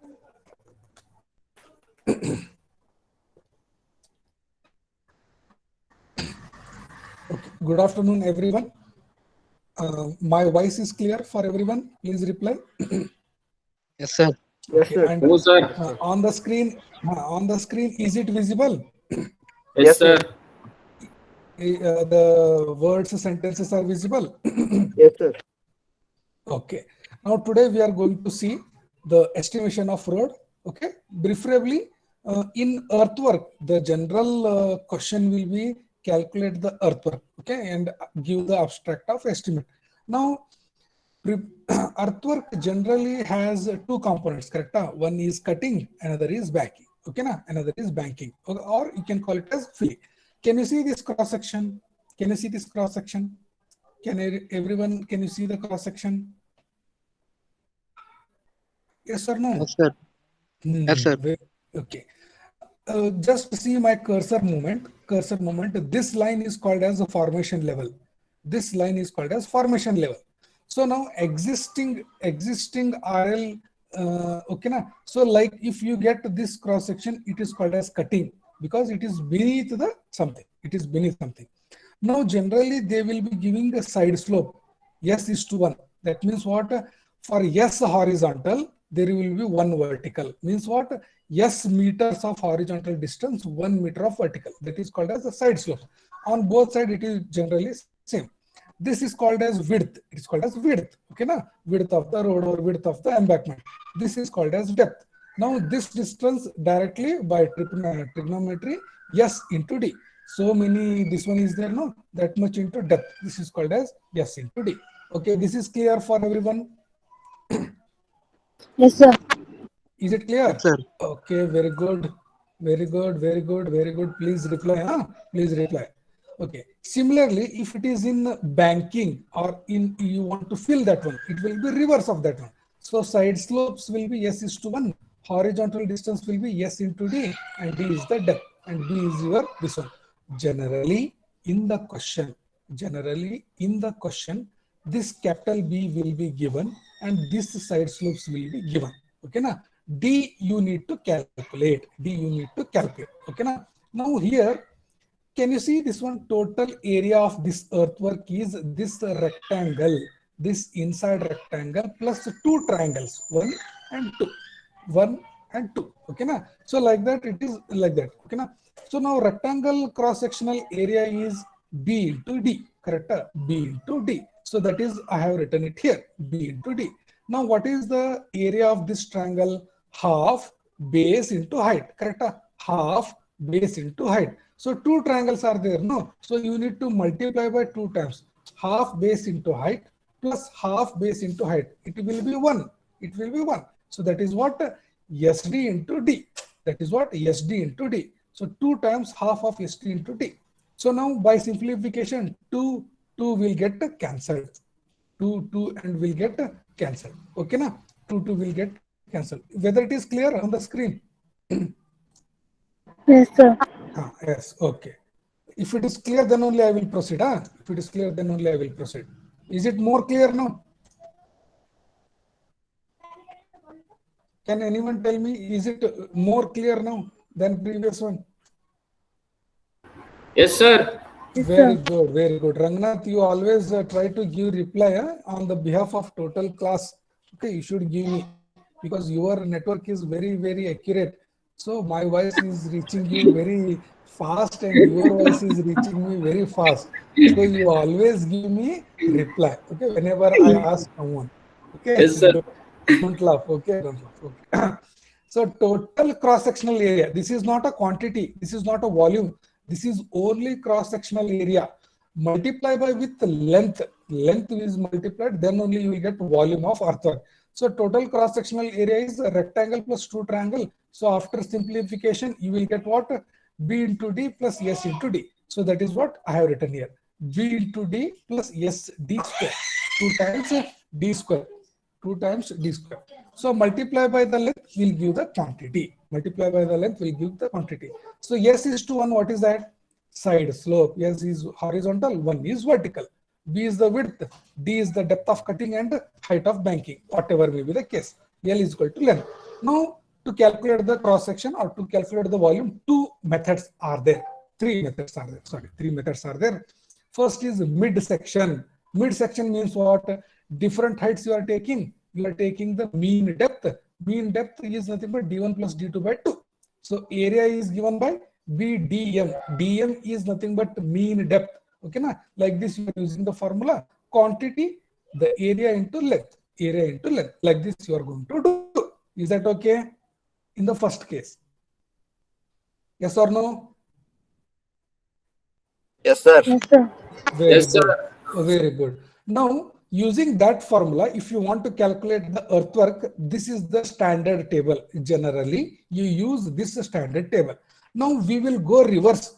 Okay. Good afternoon, everyone. My voice is clear for everyone. Please reply. Yes, sir. Yes, Okay. sir. And No, sir. on the screen, is it visible? Yes, sir. The words, sentences are visible. Yes, sir. Okay. Now today we are going to see the estimation of road. Okay. Preferably in earthwork, the general question will be calculate the earthwork. Okay, and give the abstract of estimate. Now, earthwork generally has two components. Correct? One is cutting, another is backing. Okay, na? Another is banking, or you can call it as filling. Can you see this cross section? Can you see this cross section? Everyone, can you see the cross section? Yes or no? Yes, sir. Yes, sir. Okay. Just see my cursor movement. Cursor movement. This line is called as a formation level. This line is called as formation level. So now existing RL. Okay, na? So like if you get this cross section, it is called as cutting because it is beneath the something. It is beneath something. Now generally they will be giving a side slope. S is to 1. That means what? For S horizontal, there will be 1 vertical. Means what? S meters of horizontal distance, 1 meter of vertical. That is called as the side slope. On both sides, it is generally same. This is called as width. It is called as width. Okay, na? Width of the road or width of the embankment. This is called as depth. Now this distance directly by trigonometry, S into D. So many, this one is there, no? That much into depth. This is called as S into D. Okay, this is clear for everyone. Yes, sir. Is it clear? Yes, sir. Okay, very good. Very good, very good, very good. Please reply. Huh? Please reply. Okay. Similarly, if it is in banking or in you want to fill that one, it will be reverse of that one. So side slopes will be S is to 1. Horizontal distance will be S into D, and D is the depth, and B is your this one. Generally, in the question, this capital B will be given, and this side slopes will be given. Okay, na? D you need to calculate. Okay, na? Now here, can you see this one? Total area of this earthwork is this rectangle, this inside rectangle plus 2 triangles, 1 and 2. 1 and 2. Okay, na? So like that, it is like that. Okay, na? So now rectangle cross-sectional area is B into D. Correct? B into D. So that is, I have written it here, B into D. Now what is the area of this triangle? Half base into height. Correct? Half base into height. So 2 triangles are there, no? So you need to multiply by 2 times. Half base into height plus half base into height. It will be 1. It will be 1. So that is what? SD into D. That is what? SD into D. So 2 times half of SD into D. So now by simplification, 2 will get cancelled. 2 and will get cancelled. Okay, na? 2 will get cancelled. Whether it is clear on the screen? Yes, sir. Yes, okay. If it is clear, then only I will proceed. If it is clear, then only I will proceed. Is it more clear now? Can anyone tell me, is it more clear now than previous one? Yes, sir. Yes, Very sir. good, very good. Rangnath, you always try to give reply on the behalf of total class. Okay, you should give me because your network is very, very accurate. So my voice is reaching you very fast and your voice is reaching me very fast. So you always give me reply. Okay, whenever I ask someone. Okay, Yes, sir. don't laugh. Okay, don't laugh. Okay. So total cross-sectional area. This is not a quantity. This is not a volume. This is only cross-sectional area. Multiply by with length. Length is multiplied, then only you will get volume of earthwork. So total cross-sectional area is a rectangle plus 2 triangle. So after simplification, you will get what? B into D plus S into D. So that is what I have written here. B into D plus S D square. 2 times D square. 2 times D square. So multiply by the length will give the quantity. Multiply by the length will give the quantity. So S is to 1, what is that? Side slope. S is horizontal, 1 is vertical. B is the width, D is the depth of cutting and height of banking, whatever may be the case. L is equal to length. Now, to calculate the cross section or to calculate the volume, two methods are there. Three methods are there. Sorry, three methods are there. First is midsection. Midsection means what? Different heights you are taking. You are taking the mean depth. Mean depth is nothing but d1 plus d2 by 2. So area is given by BDM. DM is nothing but mean depth. Okay, na? Like this, you are using the formula quantity, the area into length. Area into length. Like this, you are going to do. Is that okay? In the first case. Yes or no? Yes, sir. Yes, sir. Very Yes, good. sir. Very good. Now, using that formula, if you want to calculate the earthwork, this is the standard table. Generally, you use this standard table. Now, we will go reverse.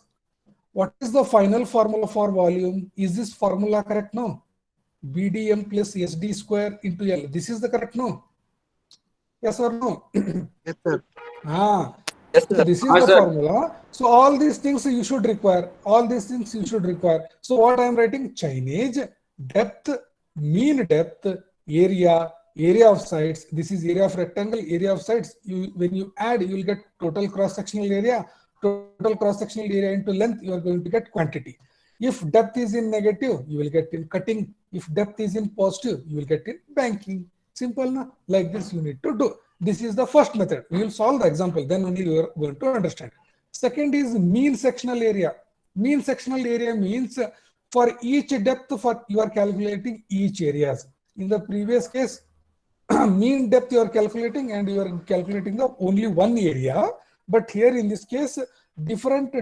What is the final formula for volume? Is this formula correct? No. BDM plus SD square into L. This is the correct? No. Yes or no? Yes, sir. So Yes, sir. this is Ah, the sir. formula. So all these things you should require. All these things you should require. So what I am writing? Chainage, depth, mean depth, area, area of sides. This is area of rectangle, area of sides. When you add, you will get total cross-sectional area. Total cross-sectional area into length, you are going to get quantity. If depth is in negative, you will get in cutting. If depth is in positive, you will get in banking. Simple, na? Like this you need to do. This is the first method. We will solve the example, then only you are going to understand. Second is mean sectional area. Mean sectional area means for each depth for you are calculating each areas. In the previous case, mean depth you are calculating and you are calculating the only one area. But here in this case, different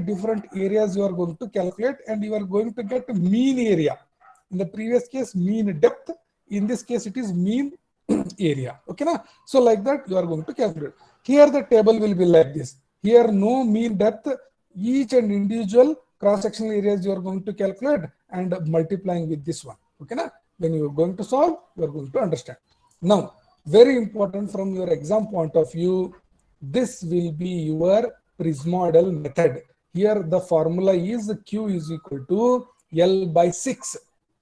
areas you are going to calculate and you are going to get mean area. In the previous case, mean depth. In this case, it is mean area. Okay, na? So like that, you are going to calculate. Here the table will be like this. Here no mean depth. Each and individual cross-sectional areas you are going to calculate and multiplying with this one. Okay, na? When you are going to solve, you are going to understand. Now, very important from your exam point of view, this will be your Prismodel method. Here the formula is Q is equal to L by 6.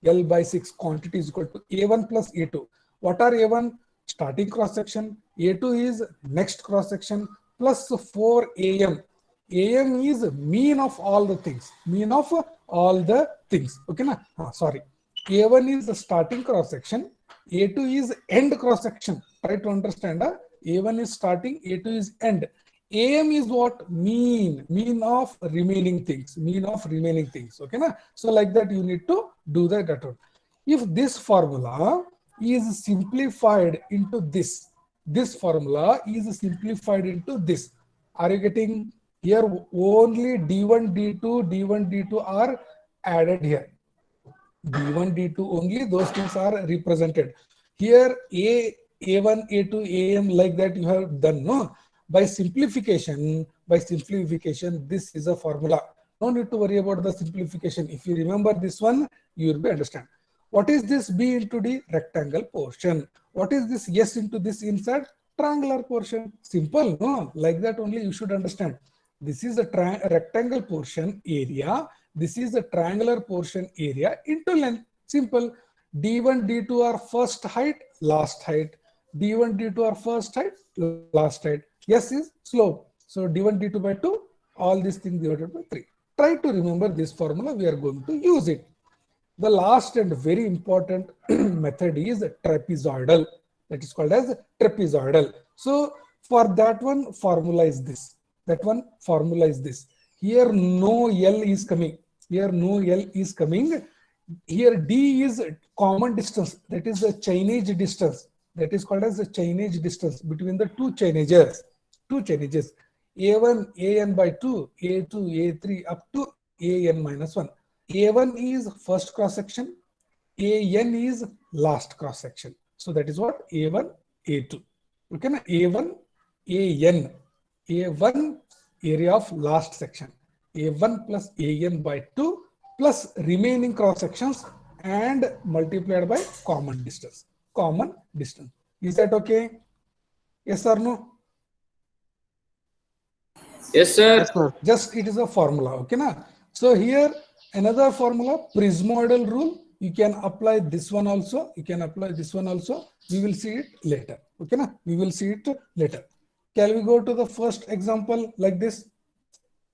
L by 6 quantity is equal to A1 plus A2. What are A1? Starting cross section. A2 is next cross section plus 4 AM. AM is mean of all the things. Mean of all the things. Okay, na? Sorry. A1 is the starting cross section. A2 is end cross section. Try to understand. A1 is starting. A2 is end. AM is what? Mean. Mean of remaining things. Mean of remaining things. Okay, na? So like that you need to do that. If this formula is simplified into this formula is simplified into this. Are you getting? Here only D1, D2, D1, D2 are added here. D1, D2 only those things are represented. Here A1, A2, AM like that you have done, no? By simplification, this is a formula. No need to worry about the simplification. If you remember this one, you will be understand. What is this B into D? Rectangle portion. What is this S into this inside? Triangular portion. Simple, no? Like that only you should understand. This is a rectangle portion area. This is a triangular portion area into length. Simple. D1, D2 are first height, last height. D1, D2 are first height, last height. S is slope. So D1, D2 by 2, all these things divided by 3. Try to remember this formula. We are going to use it. The last and very important method is trapezoidal. That is called as trapezoidal. So for that one, formula is this. That one formula is this. Here no L is coming. Here no L is coming. Here D is common distance. That is the chainage distance. That is called as the chainage distance between the two chainages. Two chainages. A1, AN by 2, A2, A3 up to AN minus 1. A1 is first cross section. AN is last cross section. So that is what? A1, A2. Okay, na? A1, AN. A1 area of last section. A1 plus AN by 2 plus remaining cross sections and multiplied by common distance. Common distance. Is that okay? Yes or no? Yes, sir. Yes, sir. Just it is a formula. Okay, na? So here another formula, Prismodel rule. You can apply this one also. You can apply this one also. We will see it later. Okay, na? We will see it later. Can we go to the first example like this?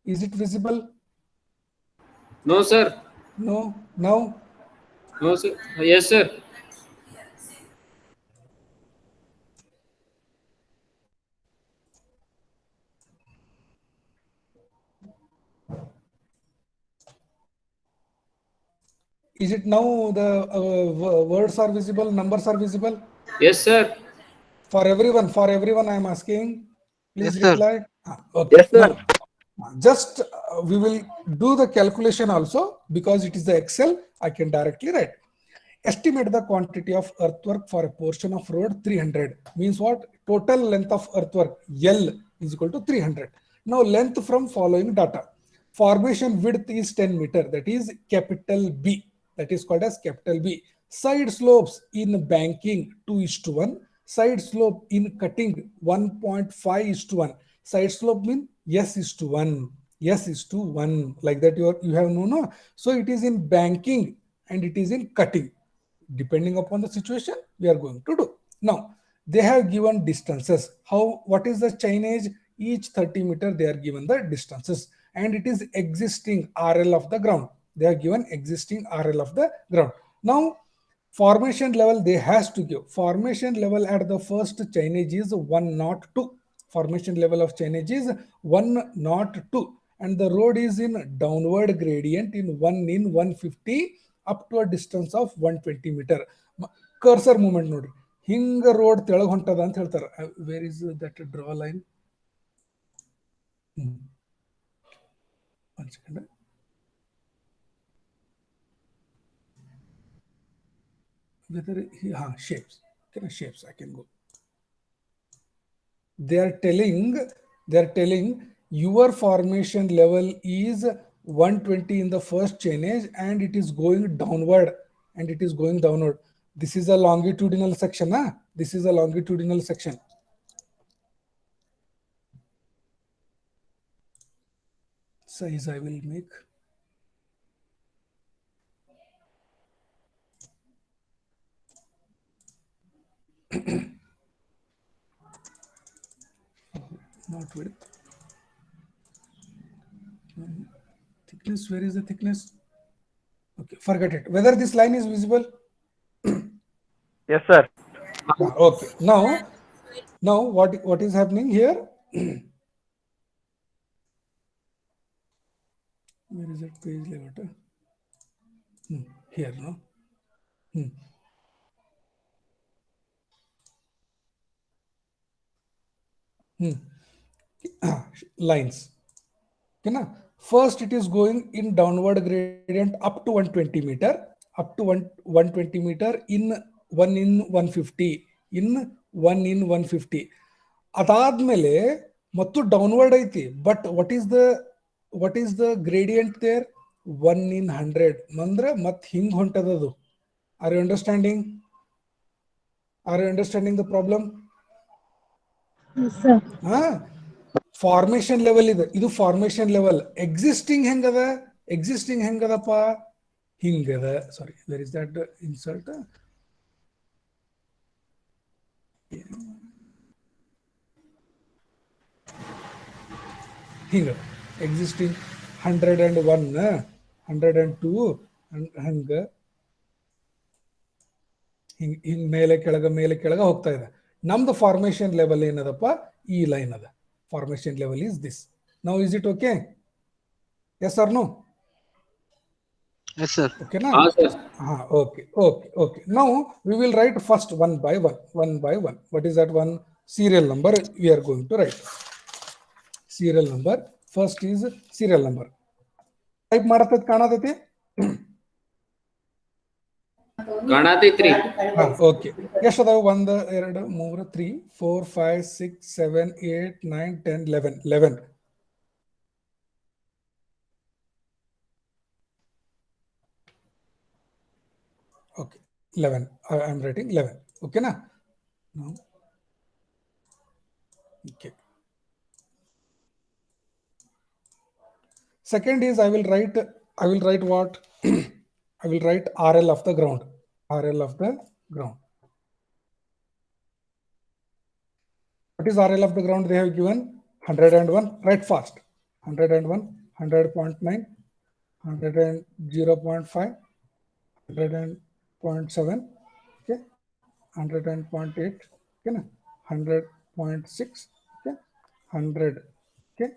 Is it visible? No, sir. No. Now? No, sir. Yes, sir. Is it now the words are visible, numbers are visible? Yes, sir. For everyone I am asking. Please Yes, sir. reply. Okay. Yes, sir. Now, just we will do the calculation also because it is the Excel. I can directly write. Estimate the quantity of earthwork for a portion of road 300. Means what? Total length of earthwork L is equal to 300. Now length from following data. Formation width is 10 meter. That is capital B. That is called as capital B. Side slopes in banking 2:1. Side slope in cutting 1.5:1. Side slope mean yes is to 1. Yes is to 1. Like that you have no. So it is in banking and it is in cutting. Depending upon the situation, we are going to do. Now, they have given distances. What is the chainage? Each 30 meter, they are given the distances. And it is existing RL of the ground. They are given existing RL of the ground. Now, formation level, they has to give. Formation level at the first chainage is 102. Formation level of chainage is 102. And the road is in downward gradient in 150 up to a distance of 120 meter. Cursor movement ನೋಡಿ ಹಿಂಗ road ತೆಳಗ್ ಹೊಂಟದ ಅಂತ ಹೇಳ್ತಾರೆ. Where is that draw line? One second. Whether shapes. Shapes I can go. They are telling your formation level is 120 in the first chainage and it is going downward. This is a longitudinal section. This is a longitudinal section. Size I will make. Not width. Thickness, where is the thickness? Okay, forget it. Whether this line is visible? Yes, sir. Okay. Now what is happening here? Where is that page layout? Here, no? Lines. Okay, na? First, it is going in downward gradient up to 120 meter, up to 120 meter in 1 in 150, in 1 in 150. ಅದಾದ್ಮೇಲೆ ಮತ್ತು downward ಐತಿ but what is the gradient there 1 in 100 ಅಂದ್ರೆ ಮತ್ ಹಿಂಗ್ ಹೊಂಟದದು. Are you understanding the problem? Formation level ಇದು formation level. Existing ಹೆಂಗದಪ್ಪ ಹಿಂಗದ. Sorry, where is that insert? ಹಿಂಗ ಎಕ್ಸಿಸ್ಟಿಂಗ್ 101 102 ಹಂಗ ಹಿಂಗ್ ಮೇಲೆ ಕೆಳಗ ಹೋಗ್ತಾ ಇದೆ. ನಮ್ದು ಫಾರ್ಮೇಶನ್ ಲೆವೆಲ್ ಏನದಪ್ಪ? ಈ ಲೈನ್ ಅದ. Formation level is this. Now is it okay? Yes or no? Yes, sir. Okay, na? Sir. Okay. Now we will write first one by one. What is that one? Serial number we are going to write. Serial number. First is serial number. Type ಮಾಡತೈತಿ, ಕಾಣತೈತಿ? ಕಾಣತೈತ್ರಿ. Okay. ಎಷ್ಟು ಅದಾವ? 1 2 3 3 4 5 6 7 8 9 10 11. Okay, 11. I am writing 11. Okay, na? Now, okay. Second is I will write what? I will write RL of the ground. RL of the ground. What is RL of the ground? They have given 101. Write fast. 101, 100.9, 100.5, 100.7, okay, 100.8, okay, 100.6, okay, 100, okay,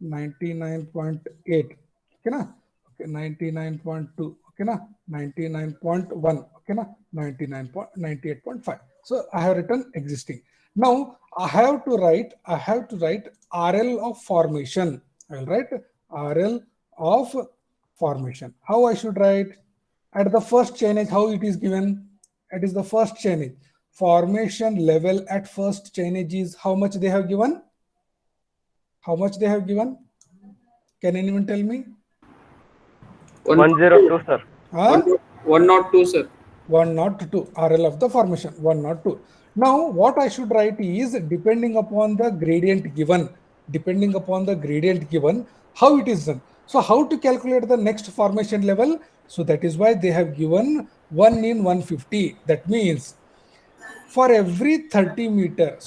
99.8, okay, na? Okay, 99.2, okay, na? 99.1, okay, na? 98.5. So I have written existing. Now I have to write RL of formation. I will write RL of formation. How I should write? At the first chainage, how it is given? It is the first chainage. Formation level at first chainage is how much they have given? How much they have given? Can anyone tell me? 102, sir. Huh? 102, sir. 102 RL of the formation, 102. Now what I should write is depending upon the gradient given, how it is done. So how to calculate the next formation level? So that is why they have given 1 in 150. That means for every 30 meter,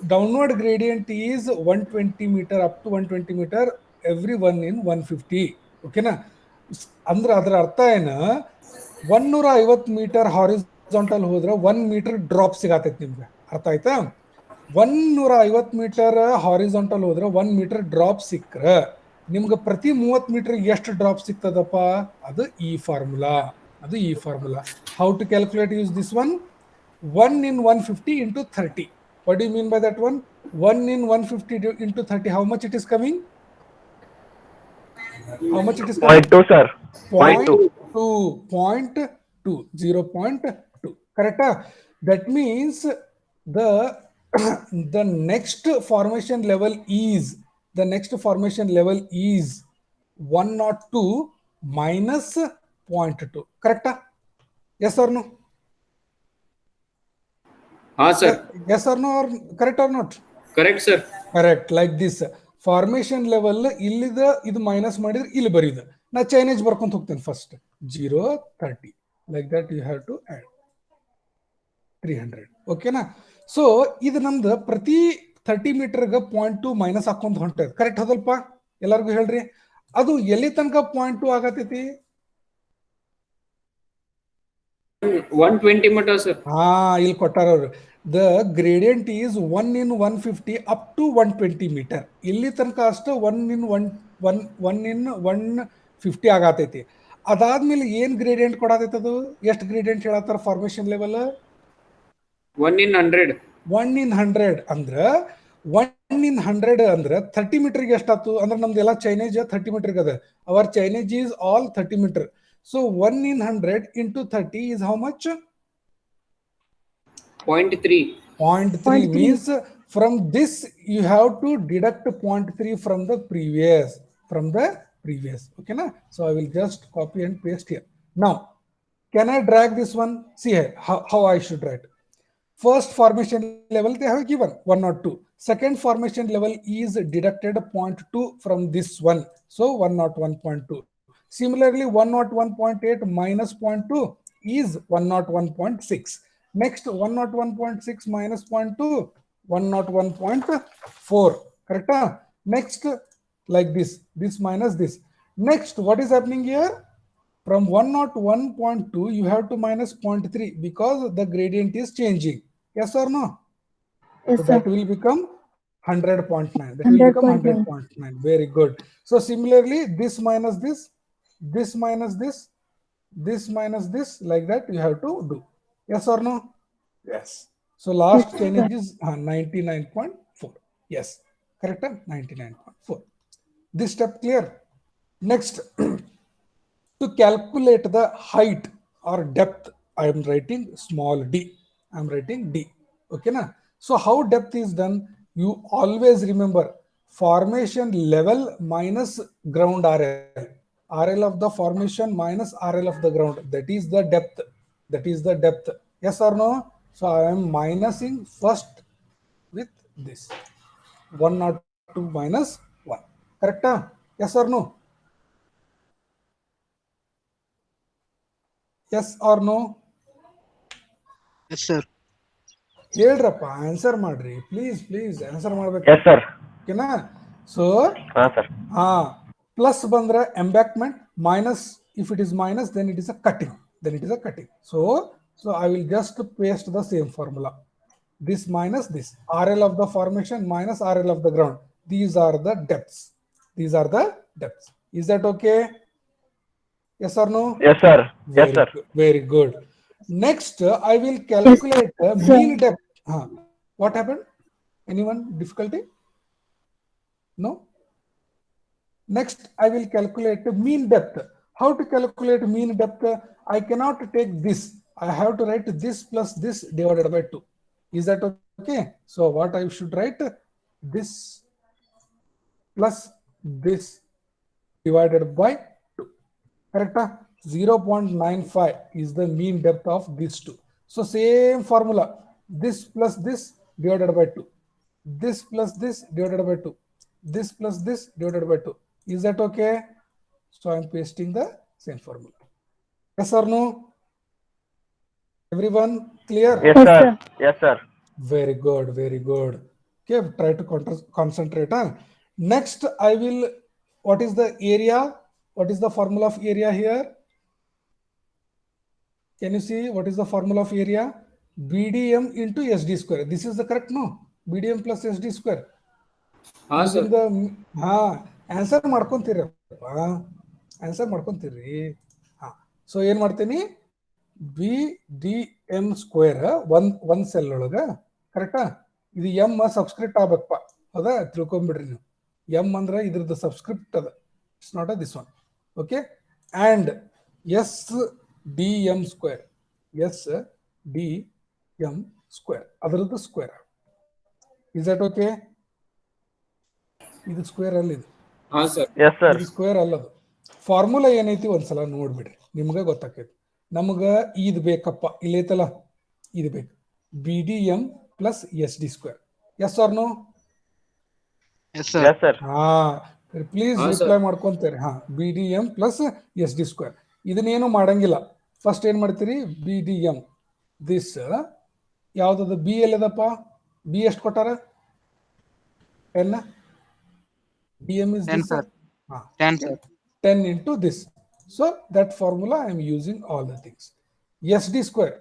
downward gradient is 120 meter up to 120 meter, every 1 in 150. Okay na? ಅಂದ್ರೆ ಅದರ ಅರ್ಥ ಏನ 150 metre horizontal ಹೋದ್ರೆ 1 metre drop ಸಿಗತೈತಿ ನಿಮ್ಗೆ. ಅರ್ಥ ಆಯ್ತಾ? 150 metre horizontal ಹೋದ್ರೆ 1 ಮೀಟರ್ ಡ್ರಾಪ್ ಸಿಕ್ಕ್ರ ನಿಮ್ಗೆ ಪ್ರತಿ 30 ಮೀಟರ್ ಎಷ್ಟು ಡ್ರಾಪ್ ಸಿಗ್ತದಪ್ಪ? ಅದು ಈ formula. How to calculate? Use this one. 1 in 150 into 30. What do you mean by that one? 1 in 150 into 30. How much it is coming? How much it is coming? 0.2, sir. 0.2. 0.2. Correct? That means the next formation level is 102 minus 0.2. Correct? Yes or no? Sir. Yes or no, or correct or not? Correct, sir. Correct. Like this. Formation level illida idu minus ಮಾಡಿದ್ರೆ ಇಲ್ಲಿ ಬರೀದು. ನಾ chainage ಬರ್ಕೊಂತ ಹೋಗ್ತೇನೆ first 0 30. Like that you have to add 300. ಓಕೆನಾ? So ಇದು ನಮ್ದು ಪ್ರತಿ 30 ಮೀಟರ್ಗೆ 0.2 minus ಹಾಕೊಂತ ಹೊಂಟದ. ಕರೆಕ್ಟ್ ಹೌದಲ್ಪ? ಎಲ್ಲರಿಗೂ ಹೇಳ್ರಿ. ಅದು ಎಲ್ಲಿ ತನಕ 0.2 ಆಗತೈತಿ? 120 meter, sir. ಇಲ್ಲಿ ಕೊಟ್ಟಾರ ಅವರು. The gradient is 1 in 150 up to 120 meter. ಇಲ್ಲಿ ತನಕ ಅಷ್ಟು 1 in 150 ಆಗತೈತಿ. ಅದಾದ್ಮೇಲೆ ಏನ್ ಗ್ರೇಡಿಯಂಟ್ ಕೊಡತೈತಿ? ಅದು ಎಷ್ಟು gradient ಹೇಳತ್ತಾರ formation level? 1 in 100. 1 in 100 ಅಂದ್ರ 1 in 100 ಅಂದ್ರೆ 30 ಮೀಟರ್ಗೆ ಎಷ್ಟಾಯ್ತು? ಅಂದ್ರೆ ನಮ್ದು ಎಲ್ಲ ಚೈನೇಜ್ 30 ಮೀಟರ್ಗೆ ಅದ. Our chainage is all 30 metre. So 1 in 100 into 30 is how much? 0.3. 0.3 means from this you have to deduct 0.3 from the previous. Okay na? So I will just copy and paste here. Now can I drag this one? See here how I should write. First formation level they have given 102. Second formation level is deducted 0.2 from this one. So 101.2. Similarly 101.8 minus 0.2 is 101.6. Next 101.6 minus 0.2 101.4. Correct? Next like this minus this. Next what is happening here? From 101.2 you have to minus 0.3 because the gradient is changing. Yes or no? Yes, so sir. that will become 100.9. That will become 100.9. Very good. So similarly this minus this minus this minus this, like that you have to do. Yes or no? Yes. So last change is 99.4. Yes. Correct? 99.4. This step clear? Next, to calculate the height or depth, I am writing small d. I am writing d. Okay na? So how depth is done? You always remember formation level minus ground RL. RL of the formation minus RL of the ground. That is the depth. Yes or no? So I am minusing first with this. 102 minus 1. Correct? Yes or no? Yes or no? Yes, sir. ಹೇಳ್ರಪ್ಪ answer ಮಾಡ್ರಿ please answer ಮಾಡ್ಬೇಕು yes sir. ಓಕೆನಾ. So ಹಾ sir. ಹಾ plus ಬಂದ್ರೆ embankment, minus if it is minus then it is a cutting. So I will just paste the same formula. This minus this, RL of the formation minus RL of the ground. These are the depths. Is that okay? Yes or no? Yes sir. Yes sir. Very good. Next, I will calculate the mean depth. What happened? Anyone difficulty? No? Next, I will calculate the mean depth. How to calculate mean depth? I cannot take this. I have to write this plus this divided by 2. Is that okay? So what I should write? This plus this divided by 2. Correct? 0.95 is the mean depth of these two. So same formula. This plus this divided by 2. This plus this divided by 2. This plus this divided by 2. Is that okay? So I am pasting the same formula. Yes or no? Everyone clear? Yes sir. Yes sir. Very good. Okay, try to concentrate. Next, I will, what is the area? What is the formula of area here? Can you see what is the formula of area? BDM into SD square. This is the correct, no? BDM plus SD square. sir. Answer ಮಾಡ್ಕೊಂತೀರಿ. So ಏನ್ ಮಾಡ್ತೀನಿ, BDM square ಒಂದ್ cell ಒಳಗ, ಕರೆಕ್ಟಾ? ಇದು M subscript ಆಗ್ಬೇಕಪ್ಪ, ಹೌದಾ? ತಿಳ್ಕೊಂಬಿಡ್ರಿ ನೀವು. M ಅಂದ್ರೆ ಇದ್ರದ್ದು ಸಬ್ಸ್ಕ್ರಿಪ್ಟ್ ಅದ, it's not a this one. Okay, and SDM square, SDM square ಅದರದ್ದು ಸ್ಕ್ವೇರ್. Is that okay? ಇದು ಸ್ಕ್ವೇರ್ ಅಲ್ಲಿ, ಇದು ಸ್ಕ್ವೇರ್ ಅಲ್ಲದು. ಫಾರ್ಮುಲಾ ಏನೈತಿ ಒಂದ್ಸಲ ನೋಡ್ಬಿಡ್ರಿ, ನಿಮ್ಗೆ ಗೊತ್ತಾಕೈತಿ. ನಮ್ಗ ಇದು ಬೇಕಪ್ಪ, ಇಲ್ಲೈತಲ್ಲ, ಇದು ಬೇಕು, BDM plus SD square. Yes or no? Please reply ಮಾಡ್ಕೊಂತೀರಿ. BDM plus SD square. ಇದನ್ನೇನು ಮಾಡಂಗಿಲ್ಲ. ಫಸ್ಟ್ ಏನ್ ಮಾಡ್ತೀರಿ, BDM ದಿಸ್ ಯಾವ್ದದ, ಬಿ ಎಲ್ಲದಪ್ಪ? ಬಿ ಎಷ್ಟು ಕೊಟ್ಟಾರ? 10. DM is 10 this, sir. 10 sir. 10 into this. So that formula I am using all the things. SD square.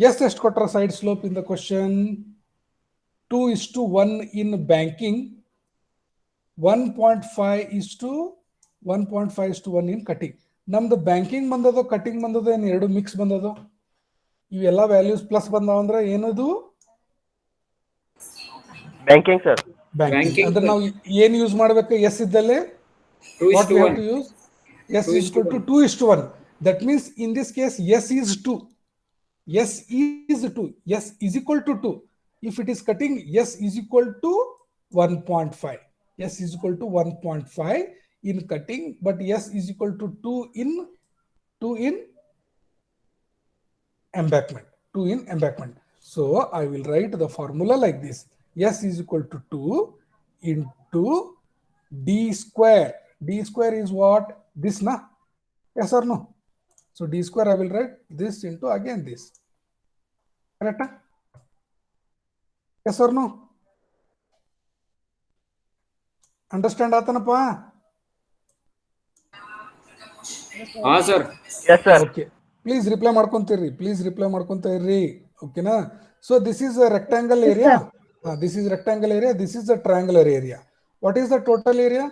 Yes, ಎಷ್ಟು ಕೊಟ್ಟಾರ side slope in the question? 2:1 in banking. 1.5:1 in cutting. ನಮ್ದು banking ಬಂದದೋ cutting ಬಂದದೋ ಏನು ಎರಡು mix ಬಂದದೋ? ಇವೆಲ್ಲ values plus ಬಂದಾವ ಅಂದ್ರೆ ಏನದು? Banking sir. Banking ಅಂದ್ರೆ ನಾವು ಏನು ಯೂಸ್ ಮಾಡಬೇಕು? ಎಸ್ ಇದ್ದಲ್ಲೇ what we have to use? S is equal to 2:1. That means in this case S is 2. S is 2. S is equal to 2. If it is cutting, S is equal to 1.5. S is equal to 1.5 in cutting, but S is equal to 2 in embankment. 2 in embankment. So I will write the formula like this. S is equal to 2 into D square. D square is what? This, na? Yes or no? So D square I will write this into again this. Correct? Yes or no? Understand atanappa? sir. Yes sir. Okay. Please reply ಮಾಡ್ಕೊಂತೀರಿ. Okay na? So this is a rectangle area. This is rectangle area. This is a triangular area. What is the total area?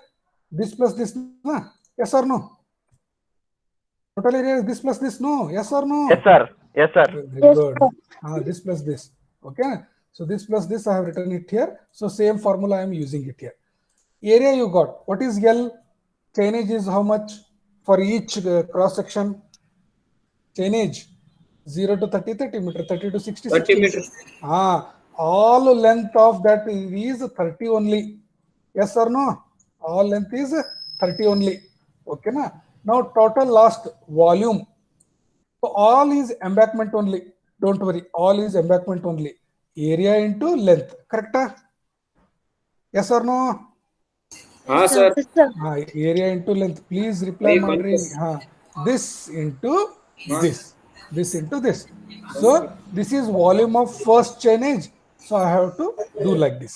This plus this, na? Yes or no? Total area is this plus this, no? Yes or no? Yes sir. Yes sir. Very good. This plus this. Okay. So this plus this I have written it here. So same formula I am using it here. Area you got. What is L? Chainage is how much for each cross section? Chainage 0 to 30 meter, 30 to 60, 30 meter. All length of that is 30 only. Yes or no? All length is 30 only. Okay na? Now total last volume. So all is embankment only. Don't worry. All is embankment only. Area into length. Correct? Yes or no? Sir. Area into length. Please reply. This into this. This into this. So this is volume of first chainage. So I have to do like this.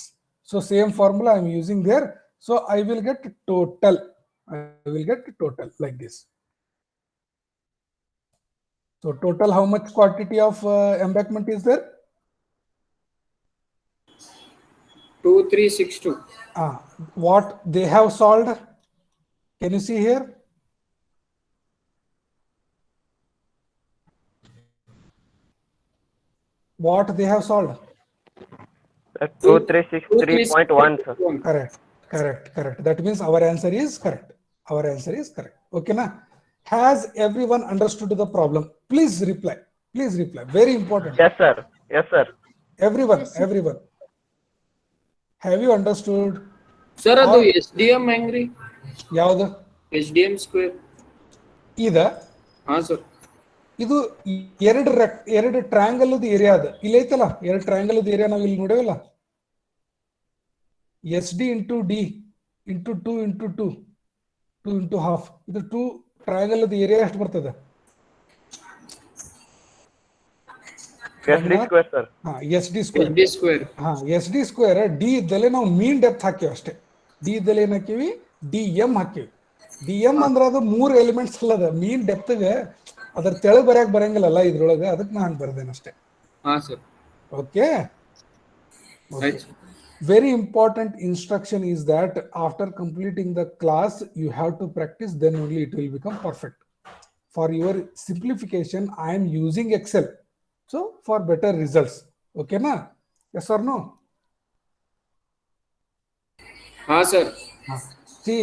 So same formula I am using there. So I will get total. I will get total like this. So total, how much quantity of embankment is there? 2362. What they have solved? Can you see here? What they have solved? 2363.1, sir. Correct. That means our answer is correct. Our answer is correct. Okay, na? Has everyone understood the problem? Please reply. Please reply. Very important. Yes, sir. Yes, sir. Everyone. Have you understood? Sir, ಅದು SDM ಹೆಂಗ್ರಿ? ಯಾವುದು? SDM square. ಇದ ಹಾ sir. ಇದು ಎರಡು triangle area ಅದ. ಇಲ್ಲಿ ಐತಲ್ಲ, ಎರಡು ಟ್ರಯಾಂಗಲ್ ಏರಿಯಾ ನಾವು ಇಲ್ಲಿ ನೋಡೇವಲ್ಲ. SD into D into 2 into 2 2 into half. ಇದು 2 ಟ್ರಯಾಂಗಲ್ ಏರಿಯಾ ಎಷ್ಟು ಬರ್ತದೆ? SD square, sir. SD square. SD square. SD square D ಇದ್ದಲ್ಲೇ ನಾವು ಮೀನ್ ಡೆಪ್ತ್ ಹಾಕಿವಿ ಅಷ್ಟೇ. D ಇದ್ದಲ್ಲಿ ಏನ್ ಹಾಕಿವಿ? DM ಹಾಕಿವಿ. DM ಅಂದ್ರೆ ಅದು 3 ಎಲಿಮೆಂಟ್ಸ್ ಅಲ್ಲದ. ಮೀನ್ ಡೆಪ್ತ್ಗೆ ಅದ್ರ ತೆಳಗ್ ಬರೆಯಕ್ ಬರಂಗಿಲ್ಲಲ್ಲ ಇದ್ರೊಳಗೆ, ಅದಕ್ಕೆ ನಾನು ಬರ್ದೇನೆ ಅಷ್ಟೇ. ಹಾ sir. Okay. Right. Very important instruction is that after completing the class, you have to practice, then only it will become perfect. For your simplification, I am using Excel. So for better results. Okay, na? Yes or no? ಹಾ sir. See,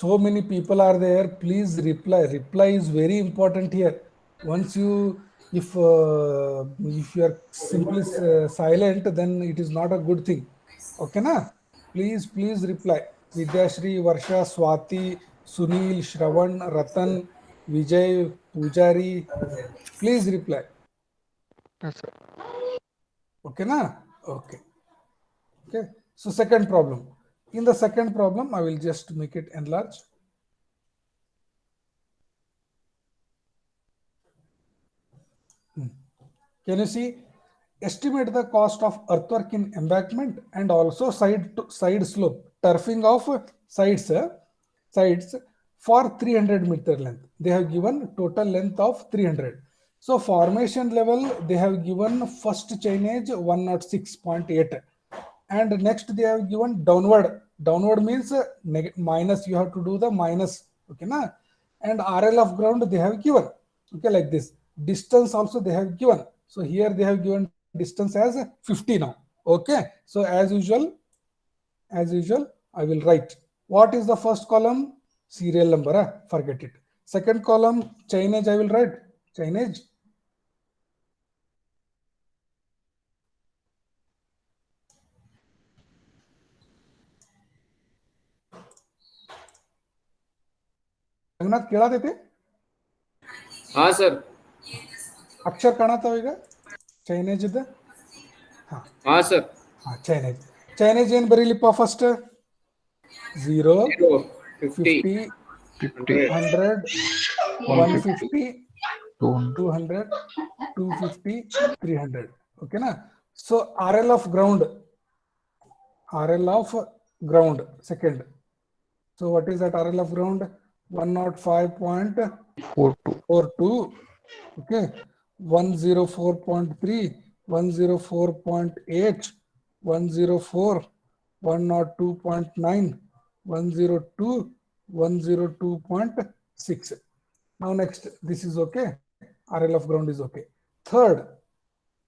so many people are there. Please reply. Reply is very important here. Once you, if you are simply silent, then it is not a good thing. Okay, na? Please reply. Vidyashri, Varsha, Swati, Sunil, Shravan, Ratan, Vijay, Pujari. Please reply. Yes, sir. Okay, na? Okay. So second problem. In the second problem, I will just make it enlarge. Can you see? Estimate the cost of earthwork in embankment and also side slope, turfing of sides for 300 meter length. They have given total length of 300. So formation level, they have given first chainage 106.8, and next they have given downward means minus, you have to do the minus. Okay, na? And RL of ground they have given. Okay, like this. Distance also they have given. So here they have given distance as 50 now. Okay, so as usual I will write what is the first column, serial number, forget it. Second column, chainage, I will write chainage. Ranganath ಕೇಳಾದೈತಿ? ಹಾ sir. ಅಕ್ಷರ ಕಾಣತಾವ ಈಗ chainage ಇದ್ದ? ಹಾ sir. Chainage ಏನ್ ಬರೀಲಿಪ್ಪ? First 0 50 100 150 200 250 300. Okay na? So RL of ground second. So what is that RL of ground? 105.42. Okay, 104.3, 104.8, 104, 102.9, 102, 102.6. Now next, this is okay. RL of ground is okay. Third,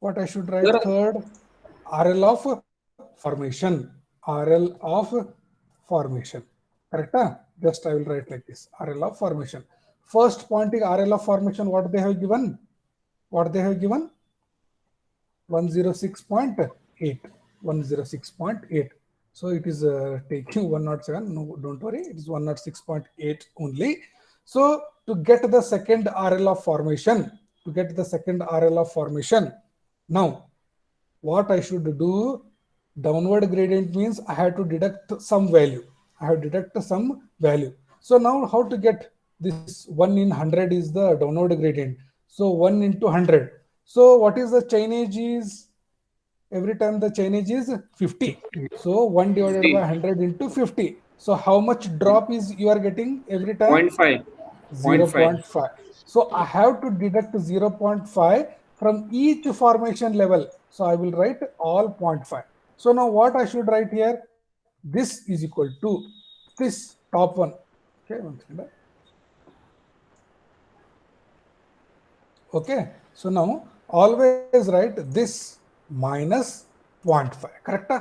what I should write? Third, RL of formation. RL of formation. Correct? Just I will write like this. RL of formation. First point is RL of formation. What they have given? 106.8. 106.8. So it is taking 107. No, don't worry. It is 106.8 only. So to get the second RL of formation, now what I should do? Downward gradient means I have to deduct some value. So now how to get this? 1 in 100 is the downward gradient. So 1 into 100. So what is the chainage is? Every time the change is 50. So 1 divided by 100 into 50. So how much drop is you are getting every time? 0.5. 0.5. So I have to deduct 0.5 from each formation level. So I will write all 0.5. So now what I should write here? This is equal to this top one. Okay, one second. Okay, so now always write this minus 0.5, correct?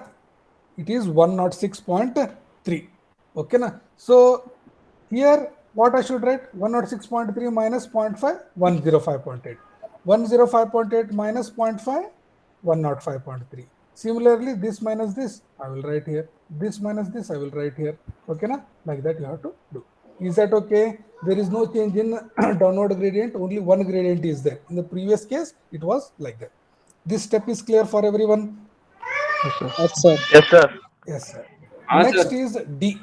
It is 106.3. Okay, na? So here what I should write? 106.3 minus 0.5, 105.8. 105.8 minus 0.5, 105.3. Similarly, this minus this, I will write here. This minus this, I will write here. Okay, na? Like that you have to do. Is that okay? There is no change in downward gradient, only one gradient is there. In the previous case, it was like that. This step is clear for everyone? Yes, sir. Yes, sir. Yes, sir. Yes, sir. Ah, Next sir. is D.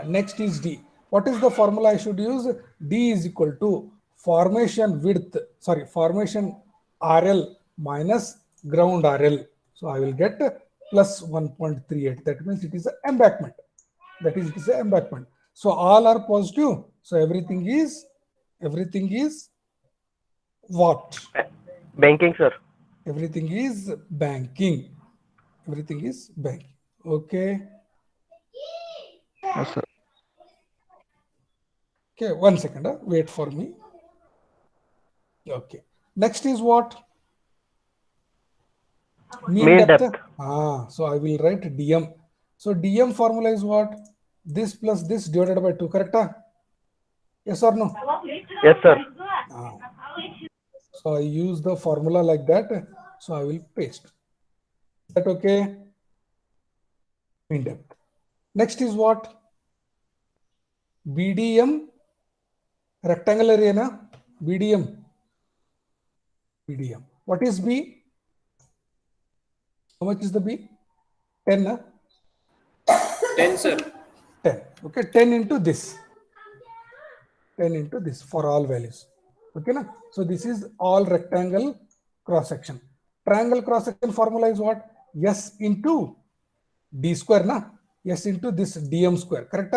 Next is D. What is the formula I should use? D is equal to formation width, formation RL minus ground RL. So I will get plus 1.38. That means it is an embankment. That is, it is an embankment. So all are positive. So everything is what? Banking, sir. Everything is banking. Everything is banking. Okay. Yes, sir. Okay, 1 second. Wait for me. Okay. Next is what? Mean depth. So I will write dm. So dm formula is what? This plus this divided by 2, correct? Yes or no? Yes, sir. So I use the formula like that. So I will paste. Is that okay? Mean depth. Next is what? BDM. Rectangular area, na? BDM. BDM. What is B? How much is the B? 10, na? 10, sir. 10. Okay, 10 into this. 10 into this for all values. Okay, na? So this is all rectangle cross section. Triangle cross section formula is what? S into D square, na? S into this DM square, correct?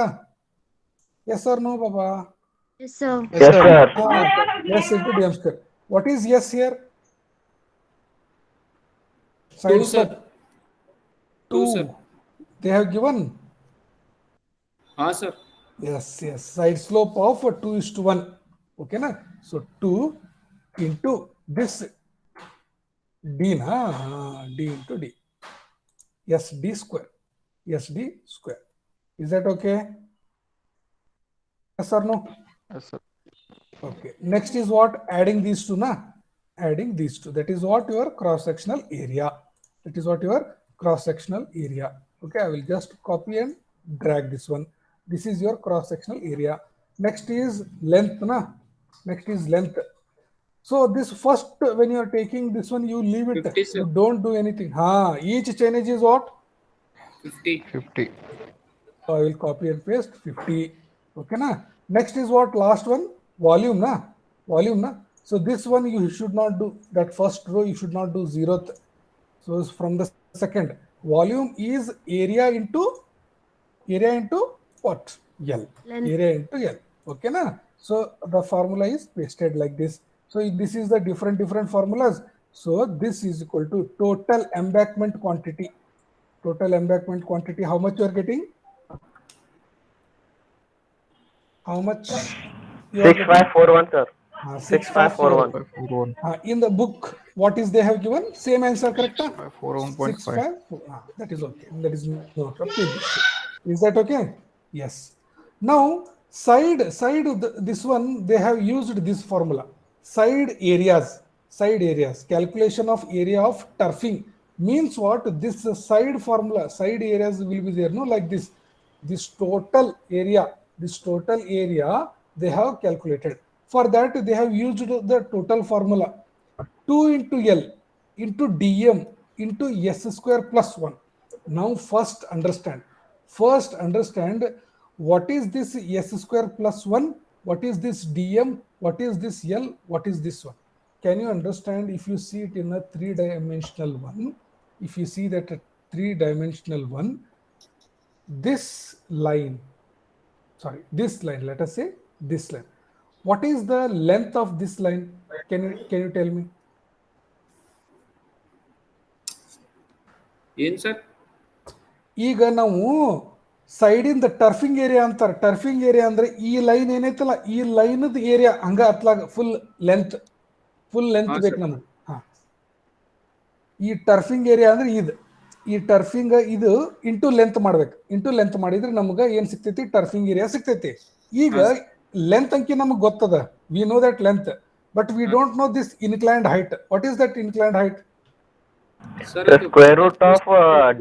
Yes or no, Baba? Yes, sir. Yes, sir. S into DM square. What is S here? 2, Side sir. slope. 2, sir. They have given. Ah, sir. Yes. Side slope of 2:1. Okay, na? So 2 into this D, na? D into D. SD square. SD square. Is that okay? Yes or no? Yes, sir. Okay. Next is what? Adding these two, na? Adding these two. That is what your cross-sectional area. That is what your cross-sectional area. Okay, I will just copy and drag this one. This is your cross-sectional area. Next is length, na? Next is length. So this first, when you are taking this one, you leave it. 50, sir. You don't do anything. Each change is what? 50. 50. So I will copy and paste 50. Okay, na? Next is what? Last one? Volume, na? Volume, na? So this one you should not do. That first row you should not do 0th. So it's from the second. Volume is area into what? L. Length. Area into L. Okay, na? So the formula is pasted like this. So this is the different formulas. So this is equal to total embankment quantity. Total embankment quantity. How much you are getting? How much? 6541, sir. 6541. 541. In the book, what is they have given? Same answer, correct? 541.5. 65. That is okay. That is no problem. Is that okay? Yes. Now side this one they have used this formula. Side areas. Calculation of area of turfing means what? This side formula. Side areas will be there. No, like this. This total area they have calculated. For that they have used the total formula 2 into L into dm into s square plus 1. Now first understand what is this s square plus 1, what is this dm, what is this L, what is this one. Can you understand? If you see it in a 3-dimensional one, if you see that a three-dimensional one, this line, let us say this line. What is the length of this line? Can you tell me? ಏನು sir? ಈಗ ನಾವು side ಇಂದ ಟರ್ಫಿಂಗ್ area ಅಂತಾರೆ. ಟರ್ಫಿಂಗ್ area ಅಂದ್ರೆ ಈ line ಏನೈತಲ್ಲ, ಈ ಲೈನದ area ಹಂಗ ಹತ್ಲಾಗ ಫುಲ್ ಲೆಂತ್ ಬೇಕು ನಮ್ಗೆ. ಈ ಟರ್ಫಿಂಗ್ ಏರಿಯಾ ಅಂದ್ರೆ ಈ ಟರ್ಫಿಂಗ್ ಇದು ಇಂಟು ಲೆಂತ್ ಮಾಡ್ಬೇಕು. ಇಂಟು ಲೆಂತ್ ಮಾಡಿದ್ರೆ ನಮ್ಗೆ ಏನ್ ಸಿಗ್ತೈತಿ? ಟರ್ಫಿಂಗ್ ಏರಿಯಾ ಸಿಗ್ತೈತಿ. ಈಗ ಲೆಂತ್ ಅಂಕಿ ನಮ್ಗೆ ಗೊತ್ತದ, we know that length, but we don't know this inclined height. What is that inclined height? The square root of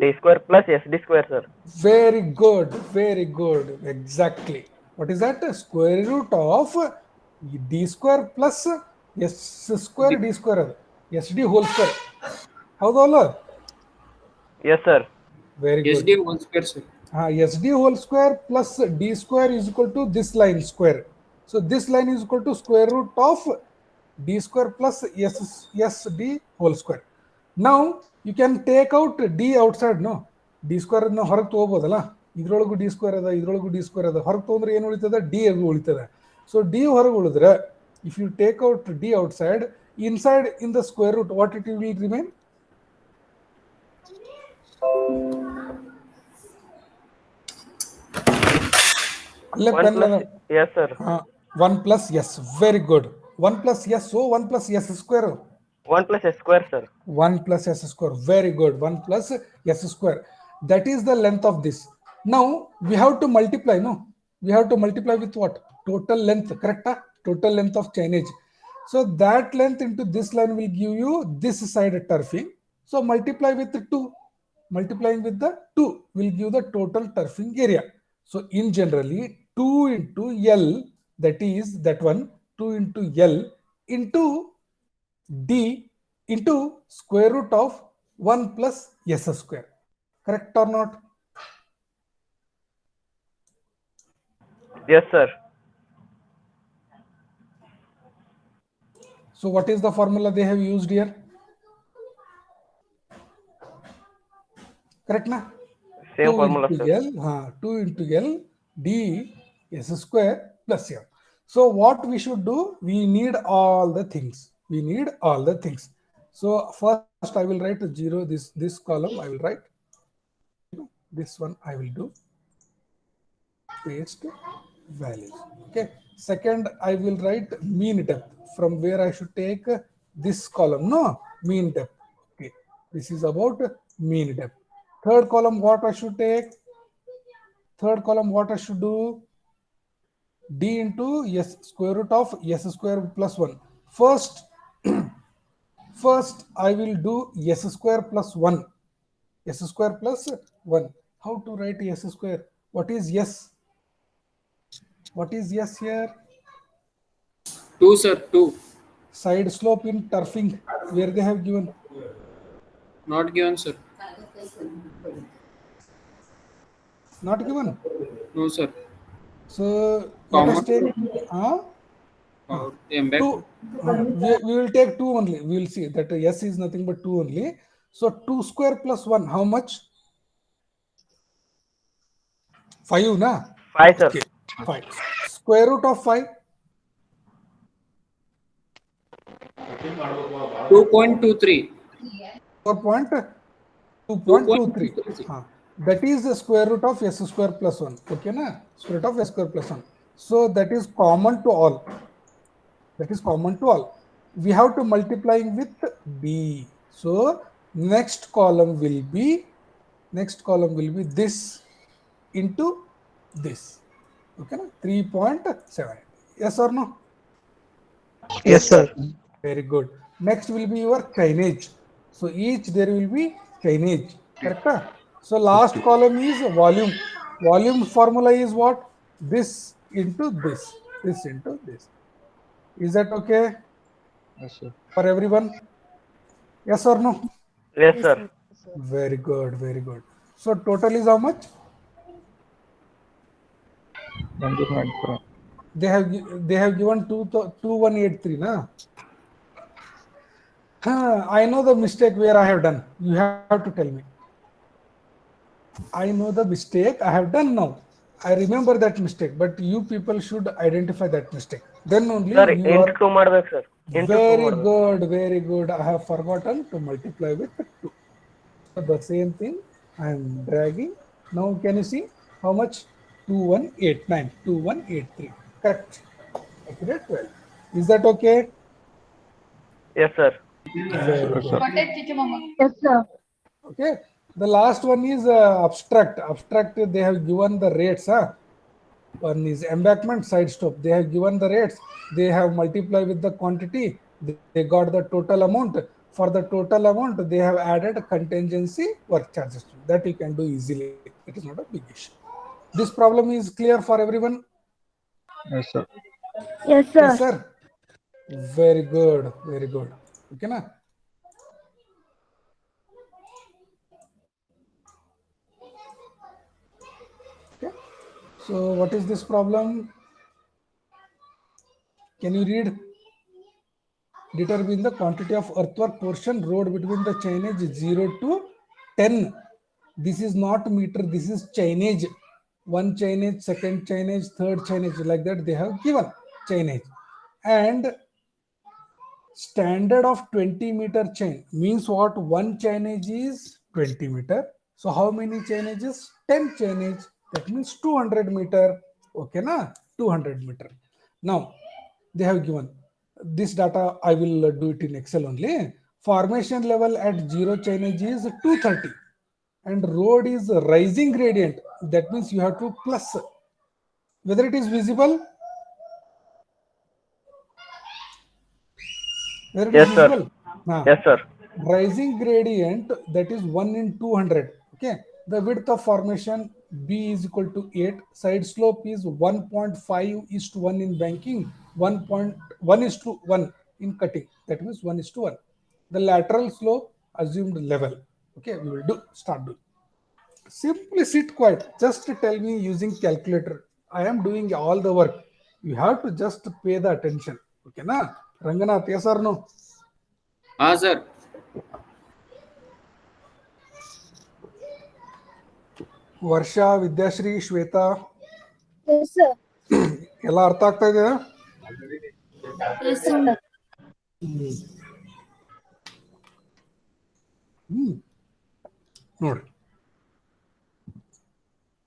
d square plus sd square, sir. Very good, exactly. What is that? Square root of d square plus s square d square, sd whole square. ಹೌದಲ್ಲ? Yes, sir. Very good. SD whole square sir. SD whole square plus d square is equal to this line square. So this line is equal to square root of d square plus sd whole square. Now you can take out d outside, no? d square ಅನ್ನು ಹೊರಗೆ ತಗೋಬೋದಲ್ಲ. ಇದ್ರೊಳಗೂ d square ಅದ, ಇದ್ರೊಳಗೂ d square ಅದ. ಹೊರಗೆ ತಗೊಂಡ್ರೆ ಏನು ಉಳಿತದ? d ಉಳಿತದ. So d ಹೊರಗೆ ಉಳಿದ್ರೆ, if you take out d outside, inside in the square root, what it will remain? Yes, sir. 1 plus yes, very good. 1 plus yes, so 1 plus s square. 1 plus s square, sir. 1 plus s square, very good. 1 plus s square. That is the length of this. Now we have to multiply, no? We have to multiply with what? Total length, correct? Total length of chainage. So that length into this line will give you this side turfing. So multiply with 2. Multiplying with the 2 will give the total turfing area. So in generally 2 into L, that is that one, 2 into L into D into square root of 1 plus s square. Correct or not? Yes, sir. So what is the formula they have used here? Correct na? Same formula, sir. 2 into L d s square plus m. So what we should do? We need all the things. So first I will write 0, this column I will write. This one I will do. Paste values. Okay. Second I will write mean depth, from where I should take this column, no? Mean depth. Okay. This is about mean depth. Third column, what I should take? What I should do? D into s square root of s square plus 1. First I will do s square plus 1. S square plus 1. How to write s square? What is s? What is s here? 2 sir, 2. Side slope in turfing, where they have given? Not given sir. Not given? No sir. So let us take Two. We will take 2 only. We will see that s is nothing but 2 only. So 2 square plus 1, how much? 5 na? 5, sir. Okay. 5. Square root of 5? 2.23. 2.23. That is the square root of s square plus 1. Okay na? Square root of s square plus 1. So that is common to all. We have to multiplying with b. So next column will be this into this. Okay na? 3.7. Yes or no? Yes, sir. Very good. Next will be your chainage. So each there will be chainage. Correct? So last column is volume. Volume formula is what? This into this. This into this. Is that okay? Yes, sir. For everyone? Yes or no? Yes, sir. Very good. So total is how much? They have given 2183 na? I know the mistake where I have done. You have to tell me. I know the mistake I have done now. I remember that mistake, but you people should identify that mistake. Then only Sir, you into are 2 ಮಾಡ್ಬೇಕು sir. Into 2 very ಮಾಡ್ಬೇಕು. good, very good. I have forgotten to multiply with 2. So the same thing I am dragging. Now can you see how much? 2189, 2183. Correct. Accurate. Well, is that okay? Yes sir. Very Yes, good. sir. Yes, sir. Okay. The last one is abstract. Abstract, they have given the rates. One is embankment, side slope. They have given the rates. They have multiplied with the quantity. They got the total amount. For the total amount, they have added contingency work charges. That you can do easily. It is not a big issue. This problem is clear for everyone? Yes, sir. Yes, sir. Yes, sir. Very good. Very good. Okay, na? Okay. So what is this problem? Can you read? Determine the quantity of earthwork portion road between the chainage 0 to 10. This is not meter, this is chainage. One chainage, second chainage, third chainage, like that they have given chainage. And standard of 20-meter chain means what? One chainage is 20 meter. So how many chainages? 10 chainage. That means 200 meter. Okay, na? 200 meter. Now they have given this data. I will do it in Excel only. Formation level at 0 chainage is 230 and road is rising gradient. That means you have to plus. Whether it is visible? Whether it Yes, is sir. visible? Yes sir. Rising gradient, that is 1 in 200. Okay, the width of formation B is equal to 8. Side slope is 1.5 is to 1 in banking, 1.1 is to 1 in cutting. That means 1 is to 1. The lateral slope assumed level. Okay, we will start doing. Simply sit quiet. Just tell me using calculator. I am doing all the work. You have to just pay the attention. Okay, na? Ranganath, yes or no? sir. Varsha, Vidyashree, Shweta, Yes, sir. ಎಲ್ಲ ಅರ್ಥ ಆಗ್ತಾ ಇದೆ? Yes, sir. ನೋಡ್ರಿ,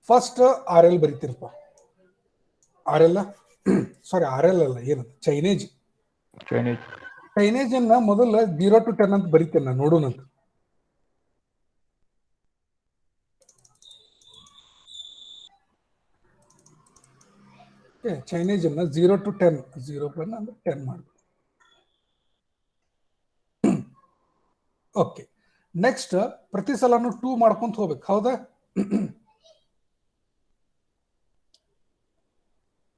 first R L ಬರೀತಿರಪ್ಪ. R L sorry, R L ಅಲ್ಲ, ಏನದು chainage. Chainage ಅನ್ನ ಮೊದಲ 0 to 10 ಅಂತ ಬರೀತೇನೆ ನಾನು, ನೋಡೋಣಂತ. ಚೈನೇಜ್ ಅನ್ನ 0 to 10, 0 ಅಂದ್ರೆ 10 ಮಾಡ್ಬೇಕು. ಓಕೆ, ನೆಕ್ಸ್ಟ್ ಪ್ರತಿ ಸಲನು 2 ಮಾಡ್ಕೊಂತ ಹೋಗ್ಬೇಕು. ಹೌದಾ?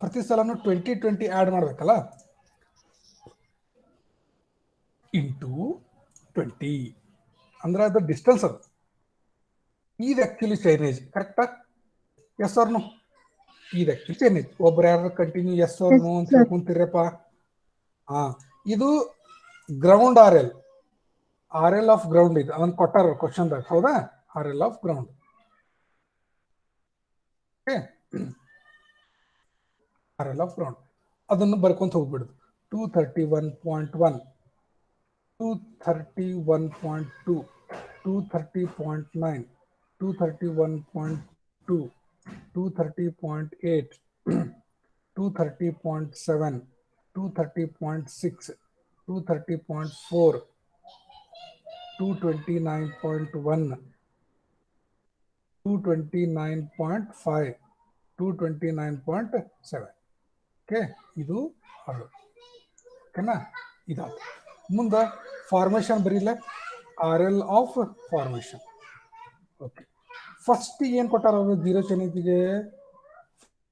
ಪ್ರತಿ ಸಲನು 20 ಆಡ್ ಮಾಡ್ಬೇಕಲ್ಲ, ಇಂಟು 20 ಅಂದ್ರೆ ಅದು ಡಿಸ್ಟೆನ್ಸ್. ಅದು ಇದು ಆಕ್ಚುಲಿ ಚೈನೇಜ್. ಕರೆಕ್ಟಾ? Yes or no? ಇದು ಆಕ್ಚುಲಿ ಚೈನೇಜ್. ಒಬ್ರು ಯಾರು ಕಂಟಿನ್ಯೂ ಎಸ್ ಆರ್ ನೋ ಅಂತ ಹೇಳ್ಕೊಂತೀರಪ್ಪ. ಇದು ground R L. R L of ground ಇದು ಅದನ್ನ ಕೊಟ್ಟಾರ ಕ್ವಶನ್ದಾಗ. ಹೌದಾ? R L of ground. R L of ground ಅದನ್ನು ಬರ್ಕೊಂತ ಹೋಗ್ಬಿಡುದು. 231.1, 231.2, 230.9, 231.2, 230.8, 230.7, 230.6, 230.4, 229.1, 229.5, 229.7. ಓಕೆ, ಇದು ಓಕೆನಾ? ಇದಾದ ಮುಂದೆ ಫಾರ್ಮೇಶನ್ ಬರೀಲ್ಲ. R L of formation. Okay, first ಏನು ಕೊಟ್ಟಾರ ಅವರು 0 ಚೈನೇಜಿಗೆ?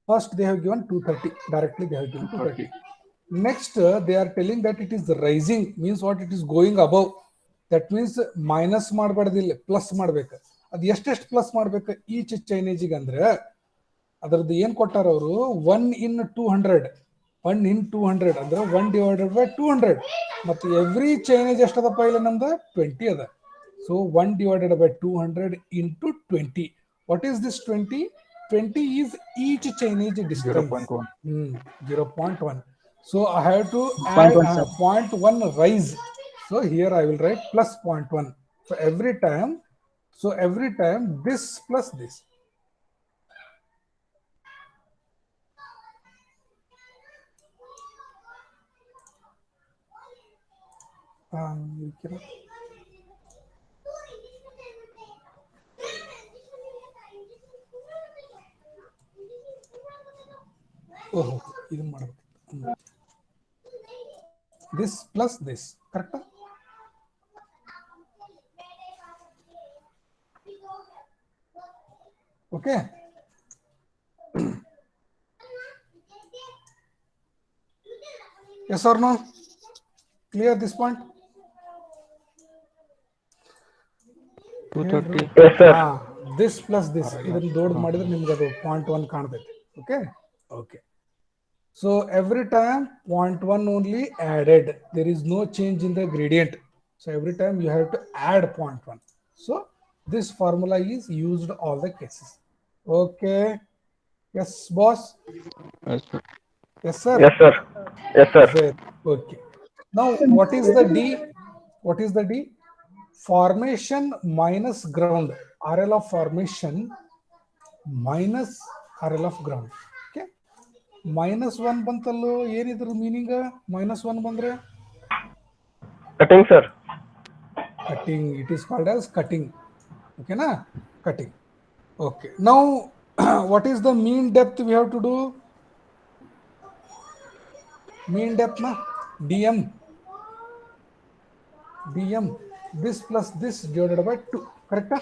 First they have given 230. Directly they have given 230. Next they are telling that it is rising. Means what? It is going above. That means minus ಮಾಡಬಾರ್ದಿಲ್ಲ, plus ಮಾಡ್ಬೇಕು. ಅದು ಎಷ್ಟೆಷ್ಟು plus ಮಾಡ್ಬೇಕು each ಚೈನೇಜಿಗೆ ಅಂದ್ರೆ ಅದರದ್ದು ಏನ್ ಕೊಟ್ಟಾರ ಅವರು? 1 in 200 1 in 200 ಅಂದ್ರೆ 1 divided by 200 ಮತ್ತು ಎವ್ರಿ ಚೈನೇಜ್ ಎಷ್ಟದಪ್ಪ ಇಲ್ಲಿ ನಮ್ದು 20 ಅದ. So 1 divided by 200 into 20. What is this 20? 20 is each chainage distance. 0.1. 0.1. So I have to add 0.1 rise. So here I will write plus 0.1. So every time this plus this. Oh, this plus this, correct? Okay. Yes or no? Clear this point? 230. Yes, sir. This plus this. ಇದನ್ನ ದೊಡ್ಡ ಮಾಡಿದ್ರೆ ನಿಮ್ಗೆ ಅದು 0.1 ಕಾಣ್ತೈತೆ. Okay. Okay. So every time 0.1 only added. There is no change in the gradient. So every time you have to add 0.1. So this formula is used all the cases. Okay. Yes, boss. Yes, sir. Yes, sir. Yes, sir. Yes, sir. Okay. Now, what is the D? What is the D? Formation minus ground. RL of formation minus RL of ground. Okay. -1 ಬಂತಲ್ಲೋ ಏನಿದ್ರ meaning? -1 ಬಂದ್ರೆ Cutting, sir. cutting. It is called as cutting. Okay, na? Cutting. Okay. Now, what is the mean depth we have to do? Mean depth na dm. This plus this divided by 2. Correct?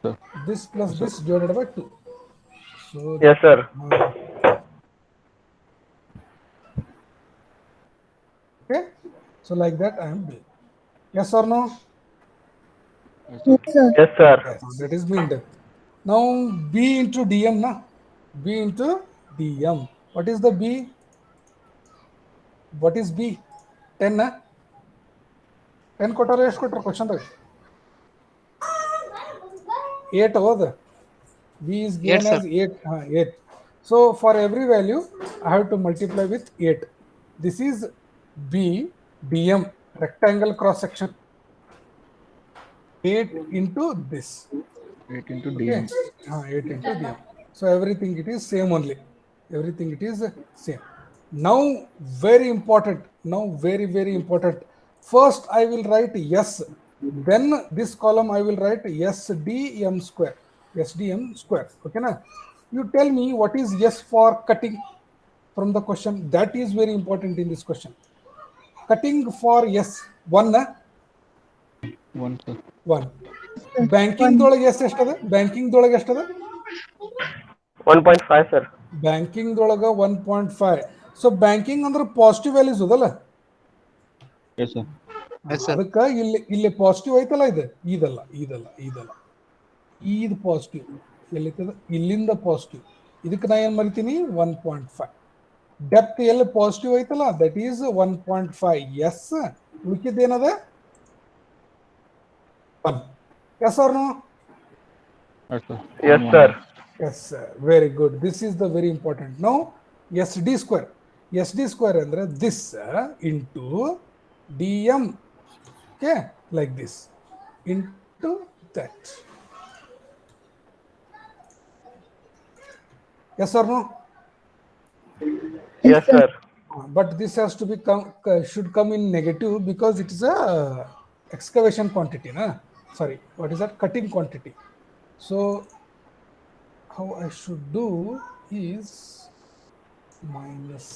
Sir. This plus this divided by 2. So Yes, sir. Okay. So like that I am doing. Yes or no? Yes, sir. Yes, sir. Yes. That is mean depth. Now b into dm na. B into dm. What is the b? What is b? 10 na? 10 ಕೊಟ್ಟಾರೆ ಎಷ್ಟು ಕೊಟ್ಟರು ಕ್ವಶನ್ದಾಗ? 8 ಹೌದು. B is given as 8. 8. So for every value I have to multiply with 8. This is b dm, rectangle cross section. 8 into this. 8 into Okay. dm. 8 into dm. So everything it is same only. Everything it is same. Now very important. Now very important. First I will write S. Then this column I will write SDM square. SDM square. Okay na? You tell me what is S for cutting from the question. That is very important in this question. Cutting for S. 1 na? 1, sir. 1. Banking ದೊಳಗೆ ಎಷ್ಟು ಎಷ್ಟದ? Banking ದೊಳಗೆ ಎಷ್ಟದ? 1.5, sir. Banking ದೊಳಗ 1.5. So banking ಅಂದ್ರೆ positive values ಅದಲ್ಲ? Yes, sir. ಅದಕ್ಕೆ ಇಲ್ಲಿ positive ಐತಲ್ಲ ಇದಲ್ಲ ಇದು ಪಾಸಿಟಿವ್ ಎಲ್ಲಿರ್ತದ ಇಲ್ಲಿಂದ ಪಾಸಿಟಿವ್ ಇದಕ್ಕೆ ನಾ ಏನ್ ಮರಿತೀನಿ 1.5 ಡೆಪ್ತ್ ಎಲ್ಲಿ ಪಾಸಿಟಿವ್ ಐತಲ್ಲ ದಟ್ ಈಸ್ 1.5 ಎಸ್ ಉಳಿಕಿದ್ದೇನದ 1 yes or no Yes, sir. Yes, sir. yes sir very good this is the very important now sd square ಅಂದ್ರೆ this into dm okay like this into that yes or no Yes, sir. but this has to be should come in negative because it is a excavation quantity na sorry what is that cutting quantity so how I should do is minus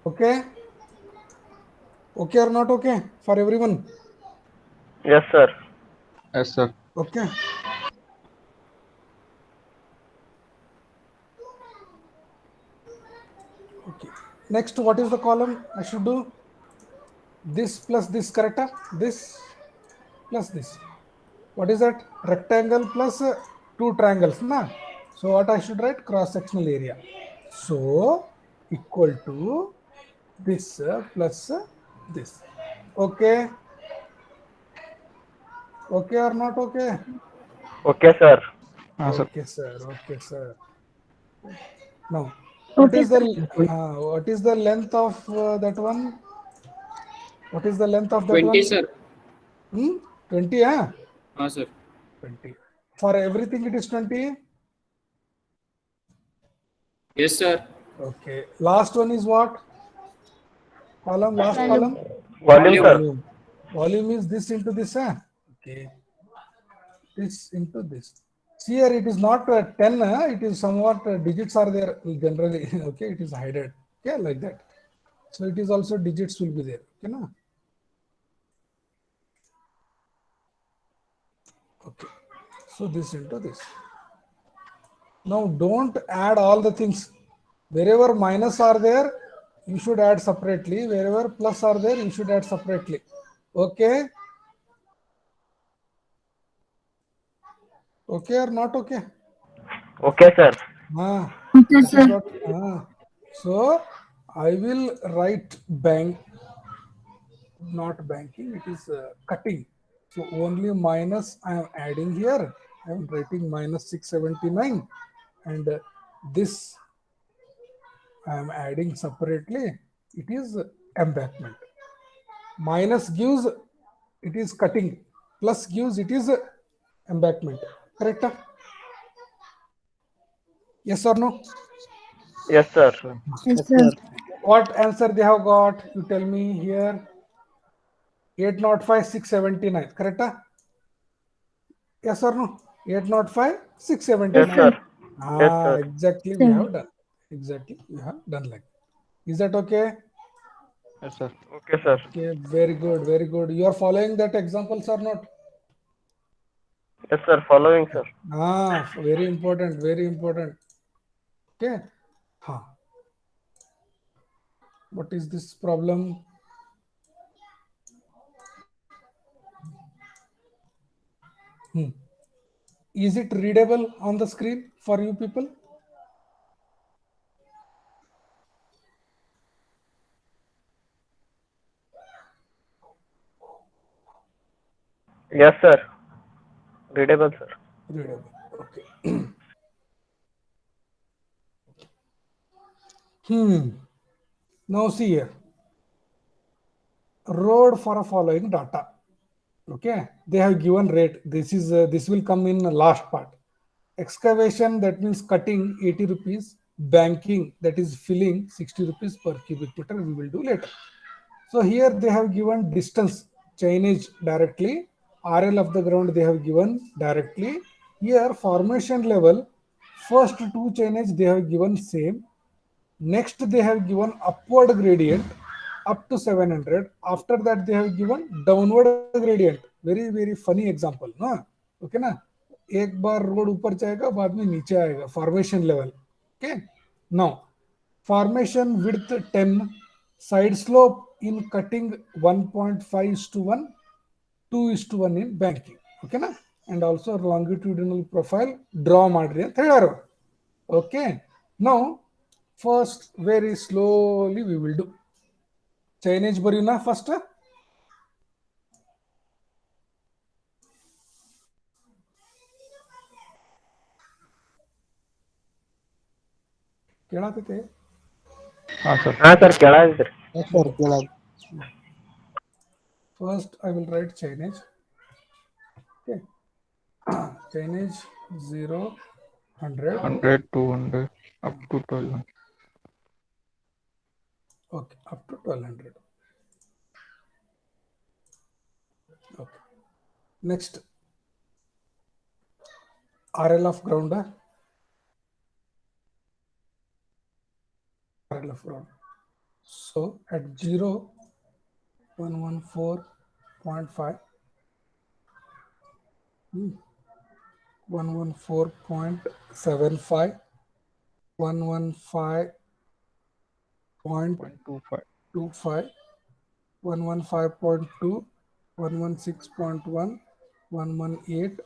okay or not okay for everyone Yes, sir. Yes, sir. okay okay Next, what is the column I should do? This plus this, correct? This plus this. What is that? Rectangle plus two triangles, na? So what I should write? Cross sectional area. So equal to this plus this. Okay. Okay or not okay? Okay, sir. Sir. Okay, sir. Okay, sir. Now, what is the length of that one? What is the length of that 20, one? sir. 20, huh? Sir. 20. For everything, it is 20. Yes, sir. Okay. Last one is what? Column, last column? Volume, sir. Volume. Volume is this into this, huh? Okay. This into this. See here, it is not 10, it is somewhat digits are there generally. Okay, it is hidden. Okay, like that. So it is also digits will be there. Okay, no? Okay. So this into this. Now don't add all the things. Wherever minus are there, you should add separately. Wherever plus are there, you should add separately. Okay? Okay or not okay? Okay, sir. Okay, sir. So I will write bank, not banking, it is cutting. So only minus I am adding here. I am writing minus 679 and this I am adding separately. It is embankment. Minus gives it is cutting. Plus gives it is embankment. Correct? Yes or no? Yes, sir. Yes, sir. What answer they have got? You tell me here. 805, 679. Correct? Yes or no? 805, 679. Yes, sir. Yes, sir. Exactly we have done. Exactly we have done like. Is that okay? Yes, sir. Okay, sir. Okay, very good, very good. You are following that examples or not? Yes, sir. Following, sir. Very important, very important. Okay. What is this problem? Is it readable on the screen for you people? Yes, sir. Readable, sir. Readable. Okay. Now see here. Road for a following data. Okay. They have given rate. This will come in the last part. Excavation, that means cutting, 80 rupees. Banking, that is filling, 60 rupees per cubic meter. We will do later. So here they have given distance, chainage directly. RL of the ground they have given directly. Here formation level, first two chainage they have given same. Next they have given upward gradient up to 700. After that they have given downward gradient. Very very funny example, ना? Okay ना? एक बार road ऊपर जाएगा बाद में नीचे आएगा formation level. Okay. Now formation width 10, side slope in cutting 1.5:1, 2:1 in banking. Okay na? And also longitudinal profile draw ಮಾಡ್ರಿ ಅಂತ ಹೇಳಾರು. Okay. Now first very slowly we will do. Chainage ಬರೀನಾ first. ಕೇಳಾತೈತೆ? Sir. हाँ sir केळाಗಿದೆ sir. Yes, sir. First I will write chainage. Okay. Chainage 0, 100. 100, 200, up to 1200. Okay, up to 1200. Okay. Next, RL of ground. RL of ground. So at 0, 114.5, 114.75, 115.5, 0.25. 0.25, 115.2, 116.1, 118,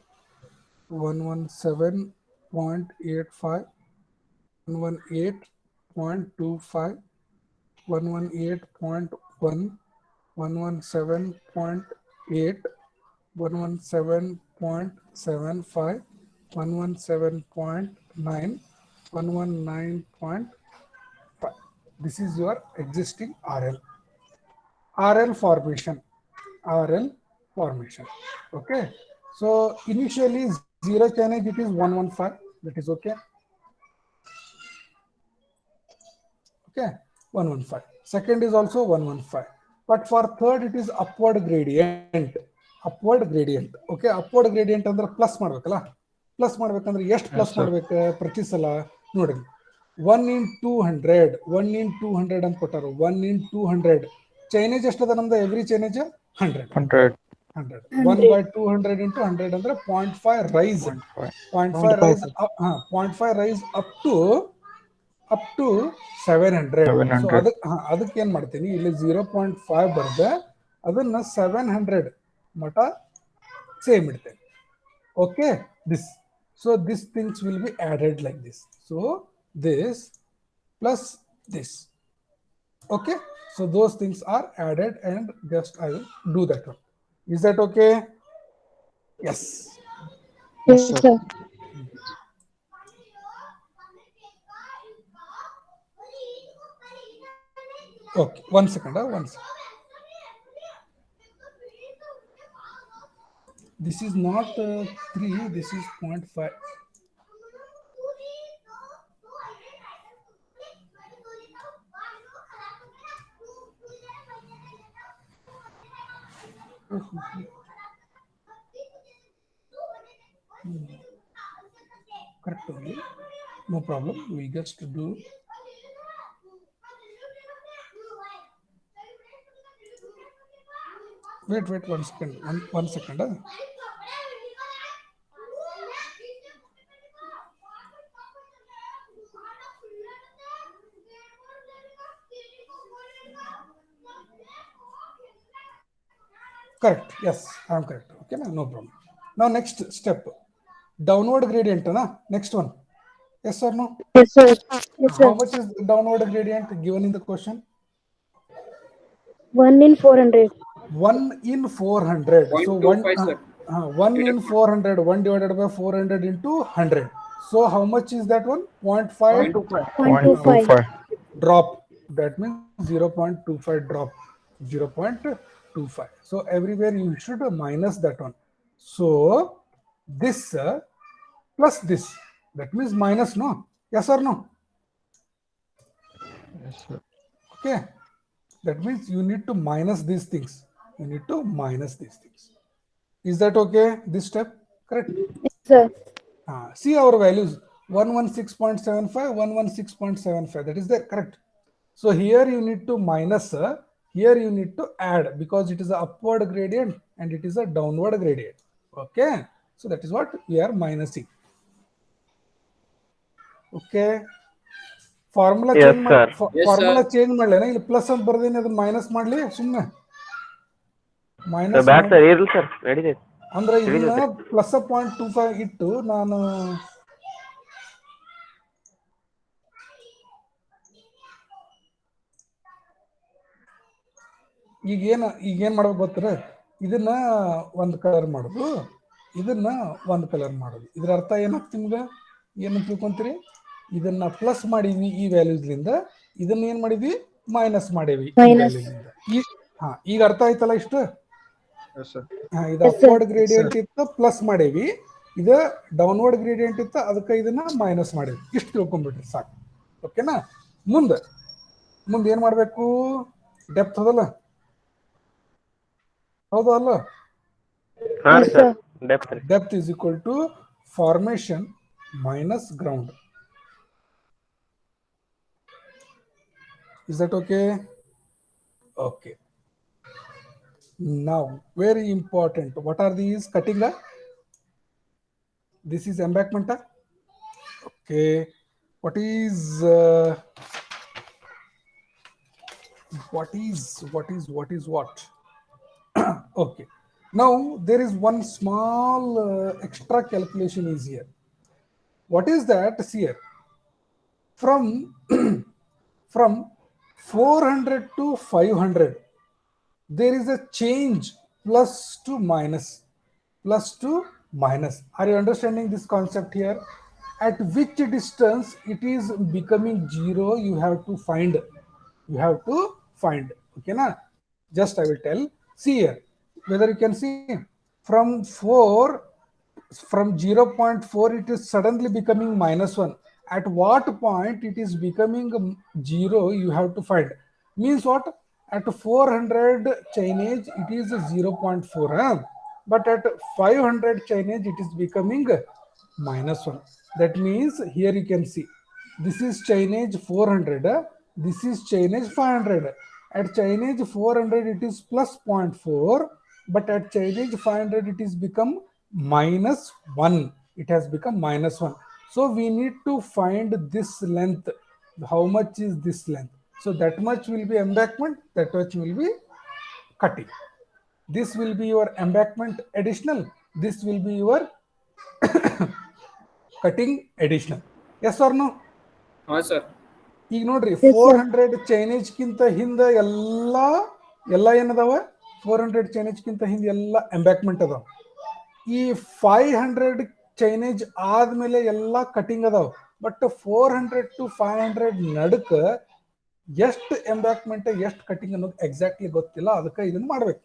117.85, 118.25, 118.1, 117.8, 117.75, 117.9, 119.5. This is your existing RL. RL formation. RL formation. Okay. So initially zero change it is 115. That is okay. Okay, 115. Second is also 115. But for third, it is upward gradient. Upward gradient. Okay, upward gradient ಅಂದ್ರೆ plus ಮಾಡ್ಬೇಕಲ್ಲ. Plus ಮಾಡ್ಬೇಕಂದ್ರೆ ಎಷ್ಟು plus ಮಾಡ್ಬೇಕು ಪ್ರತಿ ಸಲ ನೋಡ್ರಿ. 1 in 200, 1 in 200 ಅಂತ ಕೊಟ್ಟಾರು. 1 in 200. Chainage ಎಷ್ಟದ ನಮ್ದು ಎವ್ರಿ ಚೈನೇಜ್ 100. 100. 1 by 200 into 100 ಅಂದ್ರೆ 0.5 rise. 0.5 rise. 0.5 rise up to 700. So ಅದಕ್ಕೆ ಏನ್ ಮಾಡ್ತೀನಿ ಇಲ್ಲಿ 0.5 ಬರ್ದೆ ಅದನ್ನ 700 ಮಟ ಸೇಮ್ ಇಡ್ತೇನೆ. Okay, this. So this things will be added like this. So this plus this. Okay, so those things are added and just I will do that one. Is that okay? Yes. Yes, sir. Okay, 1 second. 1 second. This is not 3, this is 0.5. Correct only. No problem. We just do. Wait 1 second. One second. Correct. Yes, I am correct. Okay, no problem. Now next step, downward gradient. Next one. Yes or no? Yes, sir. Yes, sir. How much is the downward gradient given in the question? 1 in 400. 1 in 400. So 0.25, sir. 1 in 400. 1 divided by 400 into 100. So how much is that one? 0.5 0.25. drop. That means 0.25 drop. 0.25. So everywhere you should minus that one. So this plus this. That means minus, no? Yes or no? Yes, sir. Okay. That means you need to minus these things. You need to minus these things. Is that okay? This step? Correct? Yes, sir. See our values. 116.75, 116.75. That is there. Correct. So here you need to minus, here you need to add because it is an upward gradient and it is a downward gradient. Okay. So that is what we are minusing. Okay. Formula Yes, change sir. Yes, formula sir. change ಮಾಡಲೇನ ಇಲ್ಲಿ plus ಅಂತ ಬರ್ದೇನೆ ಅದನ್ನ minus ಮಾಡ್ಲಿ ಸುಮ್ಮನೆ minus ಬ್ಯಾಡ್ sir ಇರ್ಲಿ sir ನಡೀತೈತೆ. ಅಂದ್ರೆ ಇದನ್ನ plus 0.25 ಇಟ್ಟು ನಾನು ಈಗೇನ್ ಮಾಡ್ಬೇಕು ಗೊತ್ತರ, ಇದನ್ನ ಒಂದು ಕಲರ್ ಮಾಡೋದು, ಇದನ್ನ ಒಂದು ಕಲರ್ ಮಾಡೋದು. ಇದ್ರ ಅರ್ಥ ಏನಾಗ್ತಿ ನಿಮ್ಗೆ? ಏನು ತಿಳ್ಕೊಂತೀರಿ? ಇದನ್ನ ಪ್ಲಸ್ ಮಾಡೀವಿ ಈ ವ್ಯಾಲ್ಯೂಸ್ಲಿಂದ, ಇದನ್ನ ಏನ್ ಮಾಡಿದ್ವಿ? ಮೈನಸ್ ಮಾಡೀವಿ ಈ ವ್ಯಾಲ್ಯೂಸ್ಲಿಂದ. ಈಗ ಅರ್ಥ ಆಯ್ತಲ್ಲ ಇಷ್ಟು? ಇದು ಅಪ್ವರ್ಡ್ ಗ್ರೇಡಿಯಂಟ್ ಇತ್ತು ಪ್ಲಸ್ ಮಾಡೇವಿ, ಇದು ಡೌನ್ವರ್ಡ್ ಗ್ರೇಡಿಯಂಟ್ ಇತ್ತು ಅದಕ್ಕೆ ಇದನ್ನ ಮೈನಸ್ ಮಾಡೇವಿ. ಇಷ್ಟು ತಿಳ್ಕೊಂಡ್ಬಿಟ್ರಿ ಸಾಕು. ಓಕೆನಾ? ಮುಂದೆ ಏನ್ ಮಾಡ್ಬೇಕು? ಡೆಪ್ತ್ ಅದಲ್ಲ, ಹೌದು ಅಲ್ಲ? Depth is equal to formation minus ground. Is that okay? Okay. Now, very important. What are these? Cutting? This is embankment. Okay. What is what? Okay. Now there is one small extra calculation is here. What is that? See here. From from 400 to 500, there is a change plus to minus. Are you understanding this concept here? At which distance it is becoming zero, you have to find. Okay, na? Just I will tell. See here, whether you can see from 0.4 it is suddenly becoming -1. At what point it is becoming 0, you have to find. Means what? At 400 chainage it is 0.4, huh? But at 500 chainage it is becoming -1. That means here you can see this is chainage 400, this is chainage 500. At chainage 400 it is plus 0.4, but at chainage 500 it is become -1. It has become -1. So we need to find this length. How much is this length? So that much will be embankment, that much will be cutting. This will be your embankment additional, this will be your cutting additional. Yes or no? ಹಾ sir. ಈಗ ನೋಡ್ರಿ sir. 400 chainage ಕಿಂತ ಹಿಂದ ಎಲ್ಲ ಏನದಾವ, 400 chainage ಕಿಂತ ಹಿಂದ ಎಲ್ಲ ಎಂಬ್ಯಾಕ್ಮೆಂಟ್ ಅದಾವ. ಈ 500 ಚೈನೇಜ್ ಆದ್ಮೇಲೆ ಎಲ್ಲ ಕಟಿಂಗ್ ಅದಾವ. ಬಟ್ 400 to 500 ನಡುಕ ಎಷ್ಟು ಎಂಬ್ಯಾಕ್ಮೆಂಟ್ ಎಷ್ಟು ಕಟಿಂಗ್ ಅನ್ನೋದು ಎಕ್ಸಾಕ್ಟ್ಲಿ ಗೊತ್ತಿಲ್ಲ. ಅದಕ್ಕೆ ಇದನ್ನ ಮಾಡ್ಬೇಕು.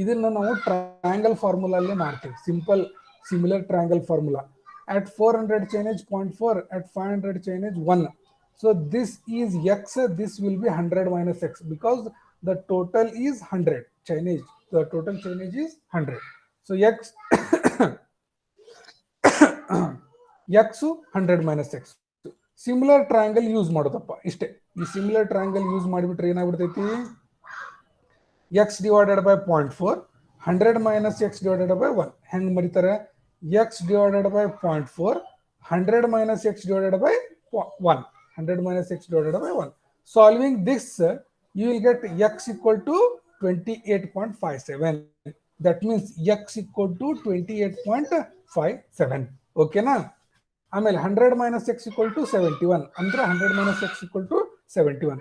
ಇದನ್ನ ನಾವು ಟ್ರಯಾಂಗಲ್ ಫಾರ್ಮುಲಾ ಅಲ್ಲೇ ಮಾಡ್ತೀವಿ. Similar triangle formula. At 400 chainage 0.4, at 500 chainage 1. So this is x, this will be 100 minus x because the total is 100 chainage. The total chainage is 100. So x x 100 minus x. Similar triangle use ಮಾಡೋದಪ್ಪ ಇಷ್ಟೇ. ಈ similar triangle use ಮಾಡಿಬಿಟ್ರೆ ಏನಾಗ್ಬಿಡ್ತೈತಿ, x divided by 0.4, 100 minus x divided by 1. ಹೆಂಗ್ ಮರಿತಾರೆ? x divided by 0.4, 100 minus x divided by 1. 100 minus x divided by 1. Solving this, you will get x equal to 28.57. That means x equal to 28.57. Okay na? ಆಮೇಲೆ 100 minus x equal to 71. ಅಂದ್ರೆ 100 minus x equal to 71.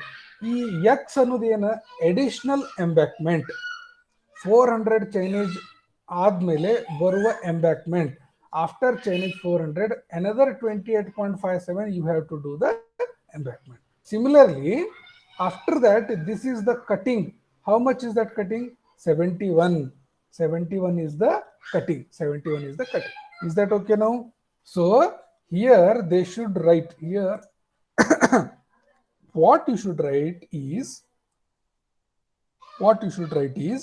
ಈ x ಅನ್ನೋದು ಏನು? Additional embankment. 400 chainage ಆದ್ಮೇಲೆ ಬರುವ embankment. After chainage 400, another 28.57 you have to do the embankment. Similarly, after that, this is the cutting. How much is that cutting? 71. 71 is the cutting. 71 is the cutting. Is that okay now? So here they should write here. What you should write is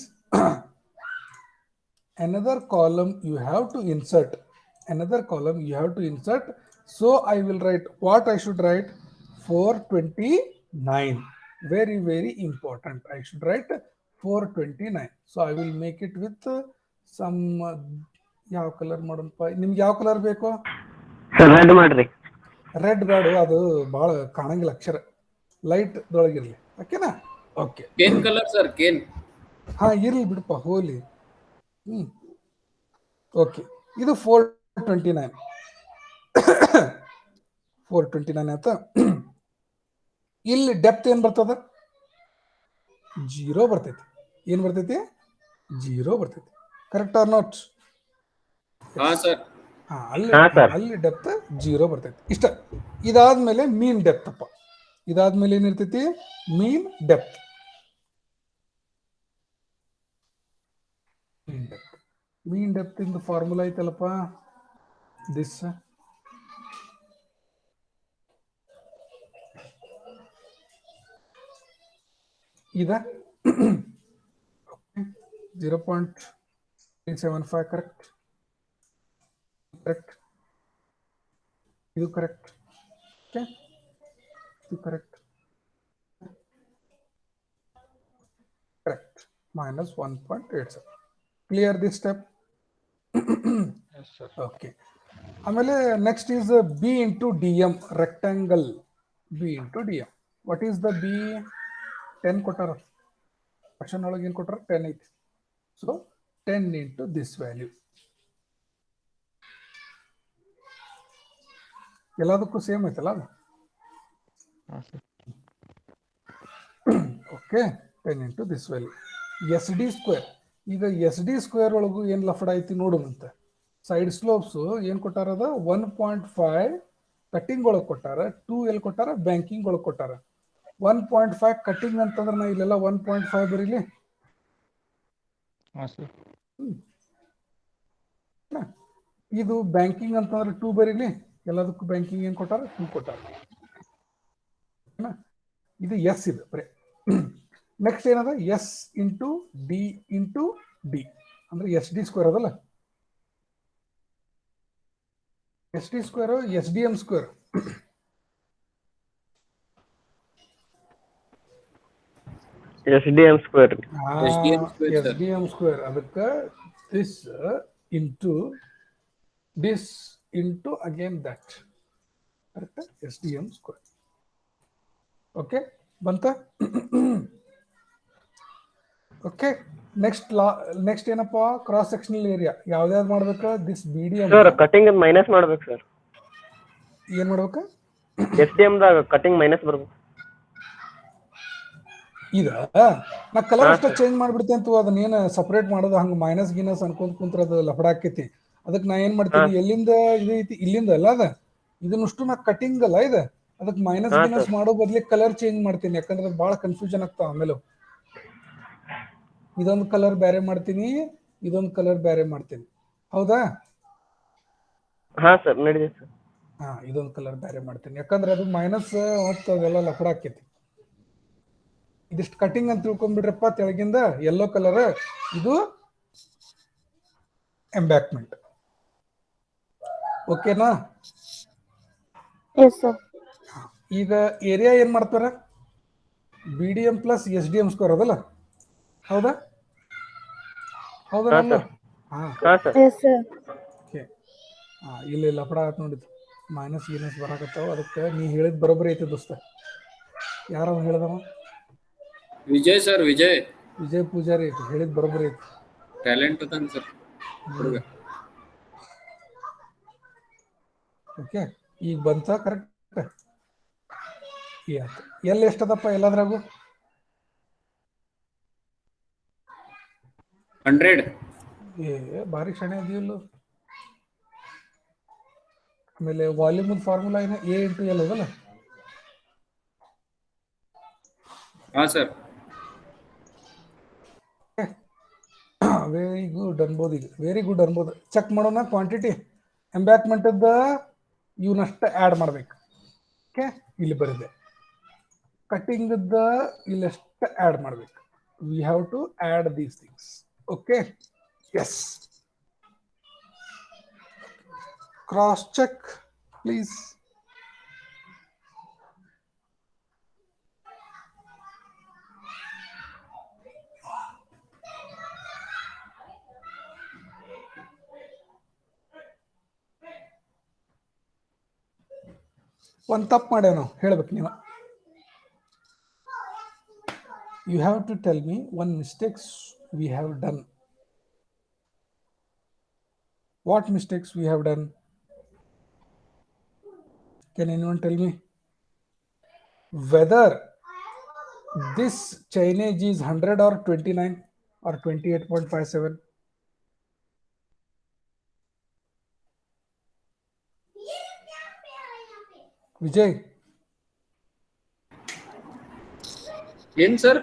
another column you have to insert. So I will write, what I should write? 429. Very, very important. I should write 429. So I will make it with some ಯಾವ colour ಮಾಡೋಣಪ್ಪ? ನಿಮ್ಗೆ ಯಾವ colour ಬೇಕು? Sir red ಮಾಡ್ರಿ. Red ಬೇಡ, ಅದು ಬಹಳ ಕಾಣಂಗಿಲ್ಲ ಅಕ್ಷರ. Light ದೊಳಗಿರ್ಲಿ. ಓಕೆನಾ? Okay. Cane colour sir, cane. ಹಾ ಇರ್ಲಿ ಬಿಡಪ್ಪ, ಹೋಲಿ. ಓಕೆ, ಇದು 429. 429 ಆಯ್ತಾ? ಇಲ್ಲಿ ಡೆಪ್ತ್ ಏನ್ ಬರ್ತದ? 0 ಬರ್ತೈತಿ. ಏನ್ ಬರ್ತೈತಿ? 0 ಬರ್ತೈತಿ. Correct or not? ಹಾ ಸರ್. ಅಲ್ಲಿ ಡೆಪ್ತ್ 0 ಬರ್ತೈತಿ. ಇಷ್ಟ. ಇದಾದ್ಮೇಲೆ ಮೀನ್ ಡೆಪ್ತ್ ಅಪ್ಪ. ಇದಾದ್ಮೇಲೆ ಏನಿರ್ತೈತಿ? Mean depth. Mean depth in the formula ಐತಲ್ಲಪ್ಪ, this ಇದ 0.375 correct. ಇದು correct. Okay, ಇದು correct. Minus 1.87. Clear this step? Yes, sir. Okay. ಆಮೇಲೆ next is B into DM, rectangle. B into DM. What is the B? 10 ಕೊಟ್ಟಾರ, question ಒಳಗೆ ಏನು ಕೊಟ್ಟಾರ 10 ಐತಿ. So 10 into this value. ಎಲ್ಲದಕ್ಕೂ ಸೇಮ್ ಐತಲ್ಲ ಅದು. Okay, 10 into this value. S D square, ಈಗ ಎಸ್ ಡಿ ಸ್ಕ್ವೇರ್ ಒಳಗೂ ಏನು ಲಫಡ ಐತಿ ನೋಡುವಂತೆ. ಸೈಡ್ ಸ್ಲೋಪ್ಸು ಏನು ಕೊಟ್ಟಾರ ಅದ 1.5 ಕಟ್ಟಿಂಗ್ ಒಳಗೆ ಕೊಟ್ಟಾರ, 2 ಎಲ್ಲಿ ಕೊಟ್ಟಾರ ಬ್ಯಾಂಕಿಂಗ್ ಒಳಗೆ ಕೊಟ್ಟಾರ. 1.5 ಕಟ್ಟಿಂಗ್ ಅಂತಂದ್ರೆ ನಾ ಇಲ್ಲೆಲ್ಲ 1.5 ಬರೀಲಿ. ಇದು ಬ್ಯಾಂಕಿಂಗ್ ಅಂತಂದ್ರೆ 2 ಬರೀಲಿ. ಎಲ್ಲದಕ್ಕೂ ಬ್ಯಾಂಕಿಂಗ್ ಏನು ಕೊಟ್ಟಾರ 2 ಕೊಟ್ಟಾರ. ಇದು ಎಸ್ ಇದು ಬರೀ. ನೆಕ್ಸ್ಟ್ ಏನದ ಎಸ್ ಇಂಟು ಡಿ ಅಂದ್ರೆ ಎಸ್ ಡಿ ಸ್ಕ್ವೇರ್ ಅದಲ್ಲ. S D square S D M square. S D M square. S D M square ಅದಕ್ಕೆ this into again that. Correct, S D M square. Okay ಬಂತ. Okay, next ಏನಪ್ಪ, cross sectional area ಯಾವ್ದಾವ್ದು ಮಾಡ್ಬೇಕು. This B D M sir cutting minus ಮಾಡ್ಬೇಕು sir. ಏನ್ ಮಾಡ್ಬೇಕು, S D M ದಾಗ cutting minus ಬರ್ಬೇಕು. ಇದ ನಾ ಕಲರ್ ಅಷ್ಟ ಚೇಂಜ್ ಮಾಡ್ಬಿಡ್ತೇನೆ ಅಂತ, ಅದನ್ನೇನು ಸಪ್ರೇಟ್ ಮಾಡೋದು ಹಂಗ ಮೈನಸ್ ಗಿನಸ್ ಅನ್ಕೊಂಡ್ ಕುಂತ್ರ ಅದು ಲಫಡ ಆಕೈತಿ. ಅದಕ್ಕೆ ನಾ ಏನ್ ಮಾಡ್ತೀನಿ, ಎಲ್ಲಿಂದ ಇದು ಐತಿ ಇಲ್ಲಿಂದ ಅಲ್ಲ ಅದ, ಇದನ್ನಷ್ಟು ನಾ ಕಟಿಂಗ್ ಅಲ್ಲ ಇದು, ಅದಕ್ಕೆ ಮೈನಸ್ ಗಿನಸ್ ಮಾಡೋ ಬದ್ಲಿ ಕಲರ್ ಚೇಂಜ್ ಮಾಡ್ತೀನಿ. ಯಾಕಂದ್ರೆ ಅದು ಭಾಳ ಕನ್ಫ್ಯೂಷನ್ ಆಗ್ತಾವ ಆಮೇಲೆ. ಇದೊಂದು ಕಲರ್ ಬೇರೆ ಮಾಡ್ತೀನಿ, ಇದೊಂದು ಕಲರ್ ಬೇರೆ ಮಾಡ್ತೀನಿ. ಹೌದಾ? ಹಾ ಸರ್ ನಡೀರಿ ಸರ್. ಹಾ, ಇದೊಂದು ಕಲರ್ ಬೇರೆ ಮಾಡ್ತೀನಿ. ಯಾಕಂದ್ರೆ ಅದು ಮೈನಸ್ ಹೊತ್ತು ಅದೆಲ್ಲ ಲಫಡ ಆಕೈತಿ. ಇದಿಷ್ಟು ಕಟಿಂಗ್ ಅಂತ ತಿಳ್ಕೊಂಡ್ಬಿಡ್ರಪ್ಪ. ತೆಳಗಿಂದ ಯೆಲ್ಲೋ ಕಲರ್, ಇದು ಎಂಬ್ಯಾಕ್ಮೆಂಟ್. ಓಕೆನಾ? Yes, sir. ಈಗ ಏರಿಯಾ ಏನ್ ಮಾಡ್ತಾರ, B D M plus S D M square ಅದಲ್ಲ. ಹೌದಾ? ಹೌದಾ? Yes, sir. ಓಕೆ, ಇಲ್ಲಿ ಲಫಡ ಆಯ್ತು ನೋಡಿದ್ದು, ಮೈನಸ್ ಗಿನಸ್ ಬರಾಕತ್ತಾವ. ಅದಕ್ಕೆ ನೀ ಹೇಳಿದ್ ಬರೋಬ್ಬರಿ ಐತಿ ದೋಸ್ತ. ಯಾರು ಹೇಳ್ದವ? ವಿಜಯ್ ಸರ್, ವಿಜಯ್ ಪೂಜಾರಿ ಐತಿ, ಹೇಳಿದ್ ಬರೋಬ್ಬರಿ ಐತಿ. ಟ್ಯಾಲೆಂಟ್ ಅದಾನ ಸರ್ ಹುಡುಗ. ಓಕೆ, ಈಗ ಬಂತ ಕರೆಕ್ಟ್. ಎಲ್ಲಿ ಎಷ್ಟದಪ್ಪ ಎಲ್ಲದ್ರಾಗು? 100. ಭಾರಿ ಕ್ಷಣೆ ಇದೆಯಲ್ಲ. ಆಮೇಲೆ ವಾಲ್ಯೂಮ್ ಫಾರ್ಮುಲಾ ಏನು, ಎ ಇಂಟು ಎಲ್ ಅದಲ್ಲ. ಹಾ ಸರ್. ವೆರಿ ಗುಡ್ ಅನ್ಬೋದು. ಈಗ ವೆರಿ ಗುಡ್ ಅನ್ಬೋದು. ಚೆಕ್ ಮಾಡೋಣ ಕ್ವಾಂಟಿಟಿ. ಎಂಬ್ಯಾಕ್ಮೆಂಟ್ ಇವನಷ್ಟ ಆ್ಯಡ್ ಮಾಡ್ಬೇಕು. ಓಕೆ, ಇಲ್ಲಿ ಬರಿದೆ. ಕಟಿಂಗ್ ಇಲ್ಲಷ್ಟ ಆ್ಯಡ್ ಮಾಡ್ಬೇಕು. We have to add these things. Okay, yes. Cross check please. ಒಂದು ತಪ್ಪು ಮಾಡ್ಯಾವ ನಾವು, ಹೇಳ್ಬೇಕು ನೀವು. You have to tell me one mistakes we have done. What mistakes we have done? Can anyone tell me? Whether this chainage is 100 or 29 or 28.57? Vijay? ಏನ್ sir?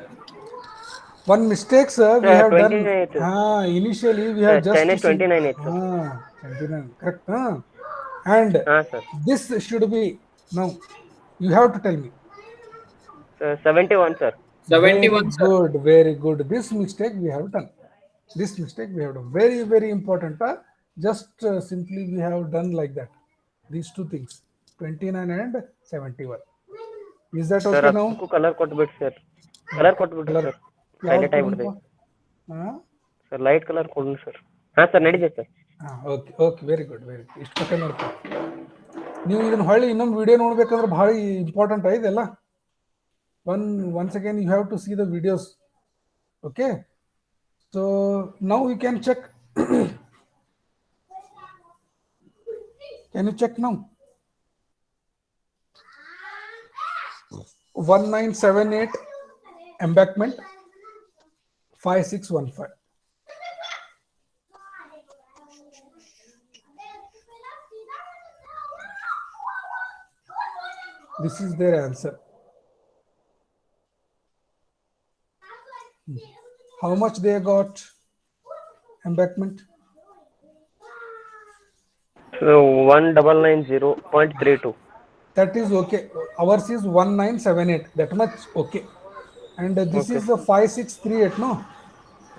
One mistakes we have done. Initially we have just 29. 29, correct. And this should be, now you have to tell me. 71 sir. 71 sir. Good, very good. This mistake we have done. Very, very important. Just simply we have done like that. These two things, 29 and 71. Is that okay sir, now? Color ಕೊಟ್ಬಿಡಿ sir. Colour ಕೊಟ್ಬಿಡಿ sir. Highlight ಆಗಿಬಿಡುತ್ತೆ. Sir light colour ಕೊಡಿ sir. ಹಾ sir ನಡೀತದೆ sir. Okay okay, very good very good. ಇಷ್ಟು ಪಕ್ಕ ನೋಡ್ತೀವಿ ನೀವು. ಇದನ್ನ ಹೊಳ್ಳಿ ಇನ್ನೊಂದು ವಿಡಿಯೋ ನೋಡ್ಬೇಕಂದ್ರೆ ಭಾಳ ಇಂಪಾರ್ಟೆಂಟ್ ಇದೆಲ್ಲ. Once again, you have to see the videos. Okay. So now you can check. Can you check now? 1978 embankment 5615. This is their answer. How much they got embankment? So 1990.32. That is okay. Ours is 1978. That much okay. And this Okay. is a 5638, no?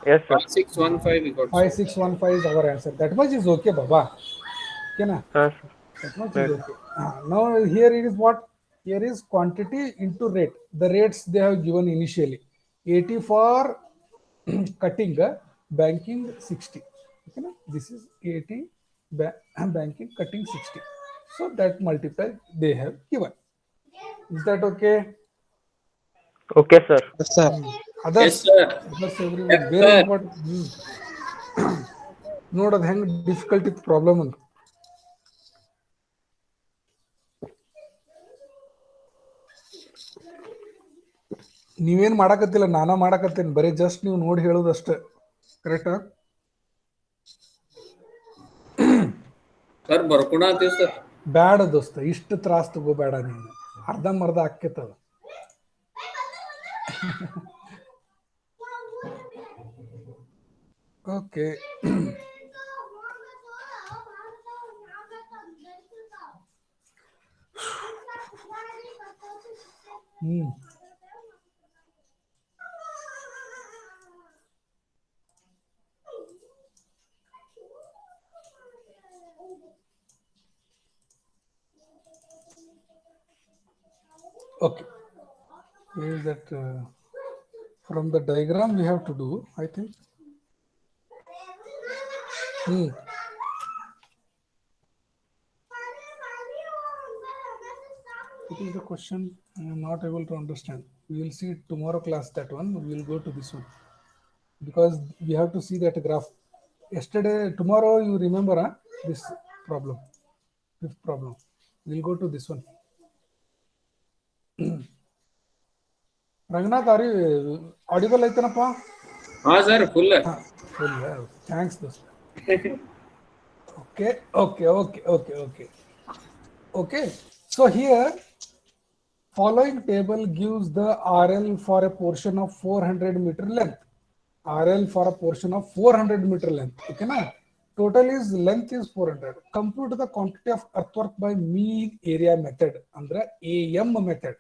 Yes, sir. 615 we got. 5615 is our answer. That much is okay, Baba. Okay, na? Sir. That much Right. is okay. Now here it is what? Here is quantity into rate. The rates they have given initially. 80 for cutting, banking 60. Okay, na? This is 80 banking, cutting 60. So that multiply they have given. Is that okay? Okay, sir. Yes, sir. Others, Yes, sir. others everyone. Yes, Very sir. important. ನೋಡೋದು ಹೆಂಗ್ difficult ಇತ್ತು problem ಅಂತ. ನೀವೇನ್ ಮಾಡಕತ್ತಿಲ್ಲ, ನಾನಾ ಮಾಡಕತ್ತೇನೆ. ಬರೀ just ನೀವು ನೋಡಿ ಹೇಳೋದಷ್ಟೇ. ಕರೆಕ್ಟಾ? Sir ಬರ್ಕೊಳತ್ತೀವಿ sir. ಬ್ಯಾಡ ದೋಸ್ತ, ಇಷ್ಟು ತ್ರಾಸ ತಗೋಬೇಡ ನೀನು. ಅರ್ಧಂಬರ್ಧ ಆಕ್ಕೇತದ. Okay. Okay. Is that from the diagram we have to do, I think. What is the question? I am not able to understand. We will see tomorrow class that one. We will go to this one because we have to see that graph. Yesterday, tomorrow you remember this problem, fifth problem. We will go to this one. Rangnath, are you audible? ಹಾ sir full. Full. Thanks, dost. Okay. So here, following table gives the RL for a portion of 400 meter length. RL for a portion of 400 meter length. Okay, na? Total is length is 400. Compute the quantity of earthwork by mean area method. Andre AM method.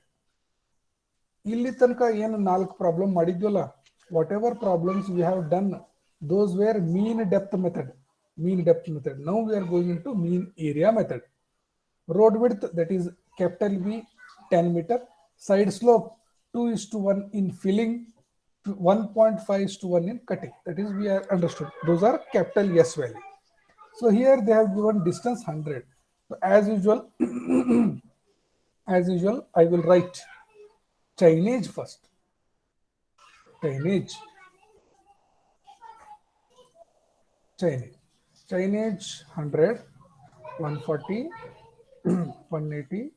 ಇಲ್ಲಿ ತನಕ ಏನು 4 problem ಮಾಡಿದ್ವಲ್ಲ, whatever problems we have done, those were mean depth method. Now we are going into mean area method. Road width, that is capital V, 10 meter. Side slope 2:1 in filling, 1.5:1 in cutting. That is we are understood. Those are capital S value. So here they have given distance 100. So as usual, I will write chainage first. Chainage 100, 140, 180.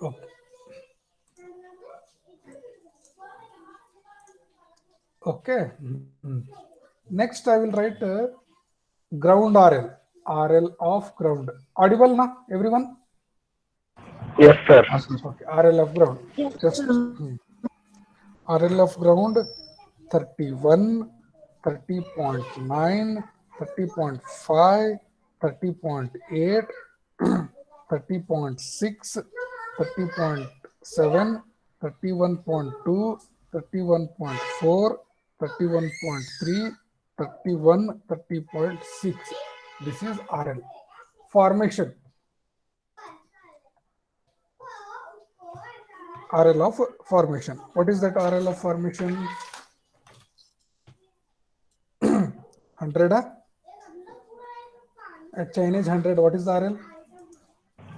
Okay. Okay. Next I will write ground RL of ground. Audible na everyone? Yes, sir. Okay, RL of ground. Just RL of ground 31, 30.9, 30.5, 30.8, 30.6, 30.7, 31.2, 31.4, 31.3, 31, 30.6. This is RL. Formation. RL of formation. What is that RL of formation? 100. At Chinese 100, what is the RL?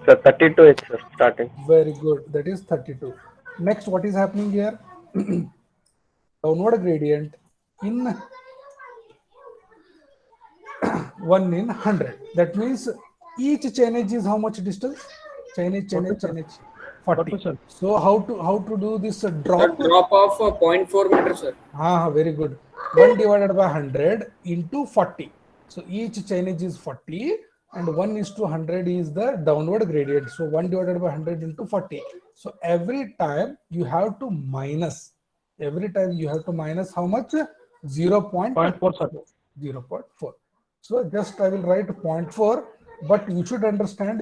Sir, 32 H, sir, starting. Very good. That is 32. Next, what is happening here? Downward gradient in 1 in 100. That means each chain edge is how much distance? Chain edge, 40. So how to do this drop? Drop of 0.4 meter, sir. Very good. 1 divided by 100 into 40. So each chain edge is 40 and 1:100 is the downward gradient. So 1 divided by 100 into 40. So every time you have to minus. Every time you have to minus how much? 0.4. 0.4. So just I will write 0.4, but you should understand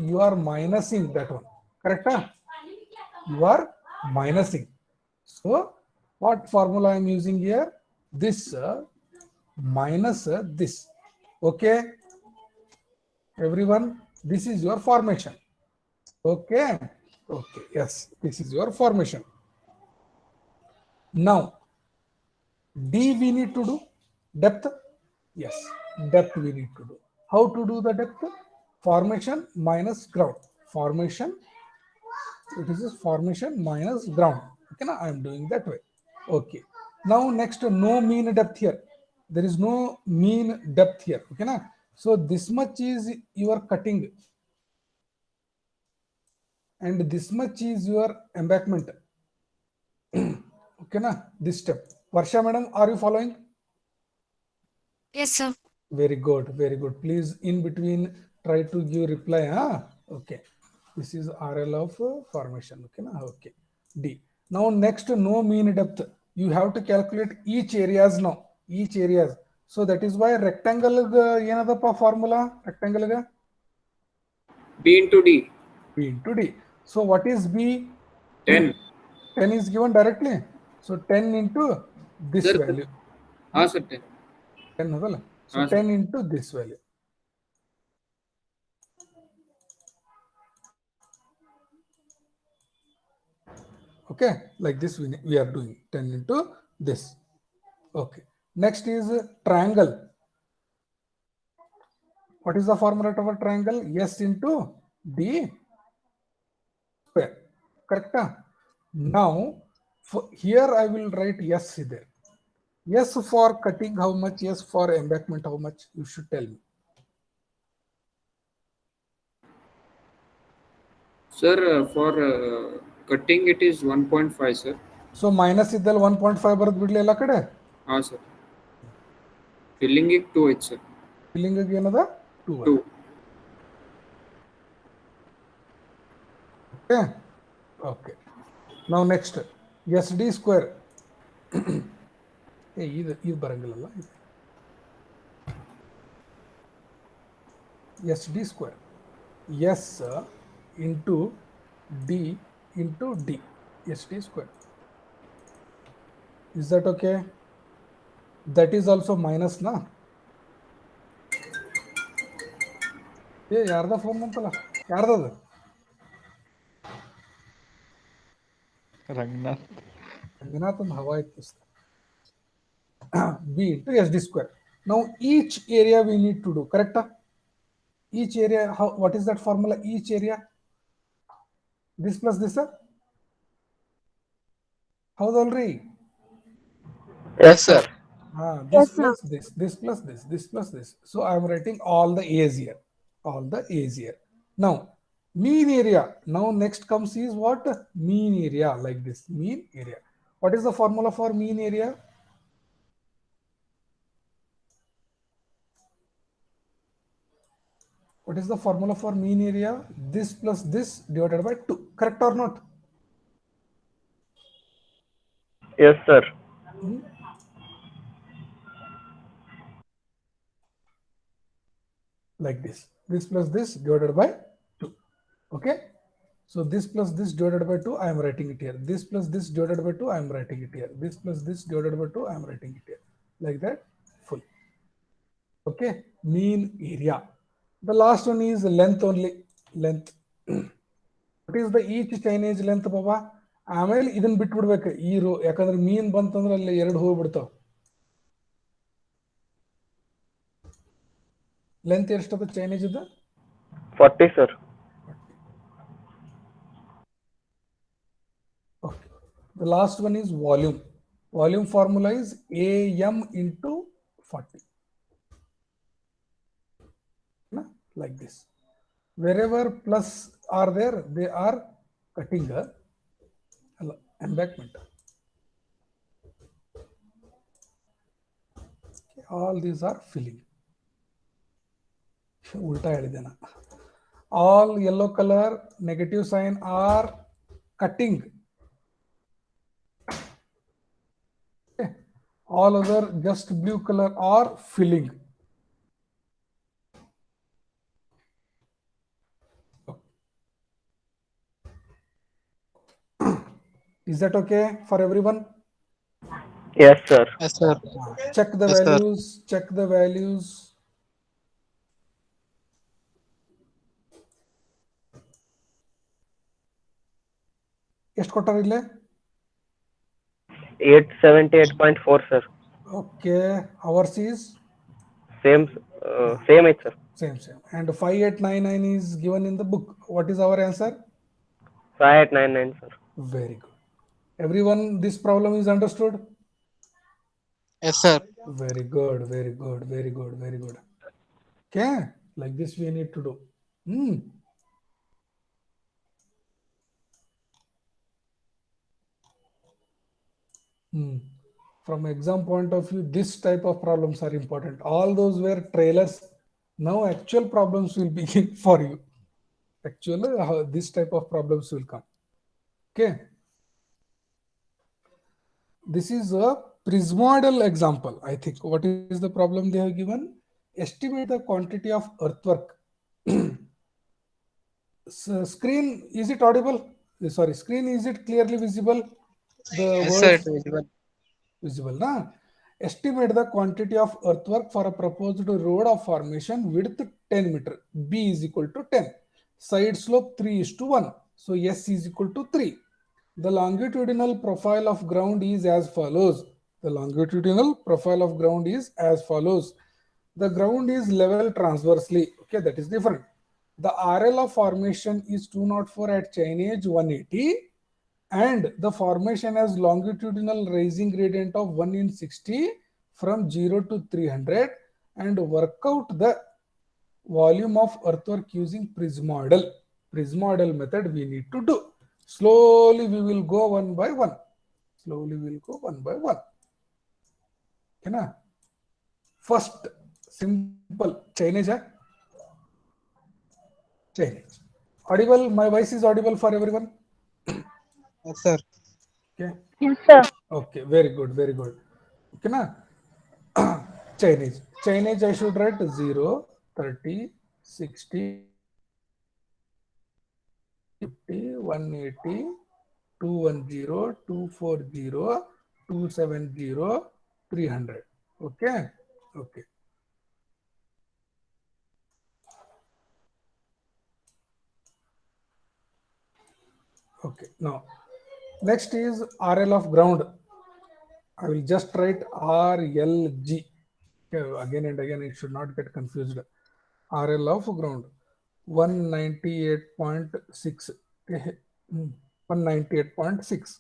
you are minusing that one. Correct? You are minusing. So what formula I am using here? This minus this. Okay, everyone, this is your formation. Okay, yes, this is your formation. Now D we need to do depth. Yes, depth we need to do. How to do the depth? Formation minus ground. Formation, it is formation minus ground. Okay, now I am doing that way. Okay, now next, no mean depth here. There is no mean depth here. Okay, now so this much is your cutting and this much is your embankment. Okay, now this step. Varsha madam, are you following? Yes, sir. Very good, very good. Please in between try to give reply. Okay, this is RL of formation. Okay, now okay. D. Now next, no mean depth. You have to calculate each areas now. Each areas. So that is why rectangle ಏನದಪ್ಪ formula rectangle ga? B into D. B into D. So what is B? 10. 10 is given directly. So 10 into this Sir, value. sir, 10. 10 hadala. So 10 into this value. Okay, like this we are doing 10 into this. Okay, next is triangle. What is the formula of a triangle? S into D square. Correct? Now here I will write S there. S for cutting how much? S for embankment how much? You should tell me. Sir, for cutting it is 1.5, sir. So minus iddal 1.5 ಬರದ್ ಬಿಡ್ಲಿ ಎಲ್ಲ ಕಡೆ. Sir. Filling it 2H, sir. Filling ಗೆ ಏನದ 2. 2. Okay. Okay. Now next SD square. ಇದು ಬರಂಗಿಲ್ಲ SD square. S into D into D. SD square. Is that okay? That is also minus na. ಯಾರ್ದ phone ಅಂತಲ್ಲ ಯಾರ್ದದ ರಂಗನಾಥ್ ಒಂದು ಹವಾ ಇತ್ತು. B into SD square. Now each area we need to do, correct? Each area, what is that formula? Each area, this plus this, sir? How's already? Yes, sir. This plus this, this plus this, this plus this. So I am writing all the A's here. All the A's here. Now, mean area. Now next comes is what? Mean area, like this. Mean area. What is the formula for mean area? What is the formula for mean area? This plus this divided by 2. Correct or not? Yes, sir. Like this. This plus this divided by 2. Okay. So this plus this divided by 2, I am writing it here. This plus this divided by 2, I am writing it here. This plus this divided by 2, I am writing it here. Like that, full. Okay. Mean area. The last one is length only. Length. What is the each chainage length, Baba? ಆಮೇಲೆ ಇದನ್ನ ಬಿಟ್ಬಿಡ್ಬೇಕು ಈ rho, ಯಾಕಂದ್ರೆ ಮೀನ್ ಬಂತಂದ್ರೆ ಅಲ್ಲಿ ಎರಡು ಹೋಗ್ಬಿಡ್ತಾವ. Length ಎಷ್ಟದ chainage ಇದೆ? 40 sir. Okay. The last one is volume. Volume formula is AM into 40. Like this. Wherever plus are there, they are cutting a embankment. All these are filling. Ulta helidena. All yellow color negative sign are cutting. Okay. All other just blue color are filling. Is that okay for everyone? Yes sir. Yes, sir. Check the Yes, sir. values. Check the values. ಎಷ್ಟು ಕೊಟ್ಟಾರ ಇಲ್ಲೇ? 878.4 sir. Okay, ours is Same ಐತೆ sir. same. And 5899 is given in the book. What is our answer? 5899 sir. Very good. Everyone, this problem is understood? Yes, sir. Very good, very good, very good, very good. Okay, like this we need to do. From exam point of view, this type of problems are important. All those were trailers. Now actual problems will begin for you. Actually, this type of problems will come. Okay. This is a prismoidal example. I think what is the problem they have given? Estimate the quantity of earthwork. Screen, is it audible? Sorry, screen, is it clearly visible? The Yes, words sir. It is visible. visible, na? Estimate the quantity of earthwork for a proposed road of formation width 10 meter. B is equal to 10. Side slope 3:1. So S is equal to 3. The longitudinal profile of ground is as follows. The longitudinal profile of ground is as follows. The ground is level transversely. Okay, that is different. The RL of formation is 204 at chainage 180. And the formation has longitudinal rising gradient of 1 in 60 from 0 to 300, and work out the volume of earthwork using prismoidal. Prismoidal method we need to do. Slowly we will go one by one. Slowly we will go one by one. Okay, na? First, simple chainage. Chainage. Audible? My voice is audible for everyone? Yes, sir. Okay. Yes, sir. Okay, very good, very good. Okay, na? Chainage. Chainage I should write 0, 30, 60, 50, 180, 210, 240, 270, 300. Okay, okay. Okay, now next is RL of ground. I will just write RLG. Okay, again and again, it should not get confused. RL of ground 198.6, 198.6,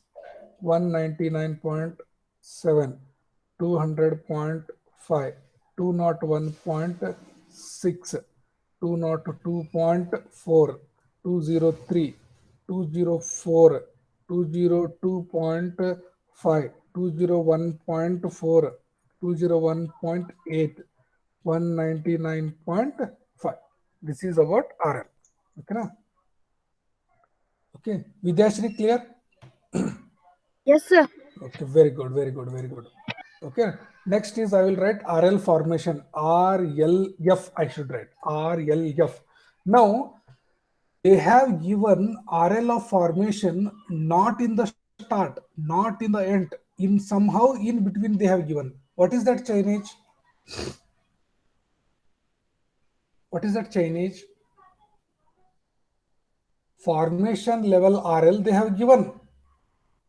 199.7, 200.5, 201.6, 202.4, 203, 204, 202.5, 201.4, 201.8, 199.5. This is about RL. Okay, na? Okay, Vidyashri, clear? Yes, sir. Okay, very good, very good, very good. Okay, next is I will write RL formation. RLF I should write. RLF. Now, they have given RL of formation not in the start, not in the end. In somehow in between they have given. What is that chainage? What is that chainage? Formation level RL they have given.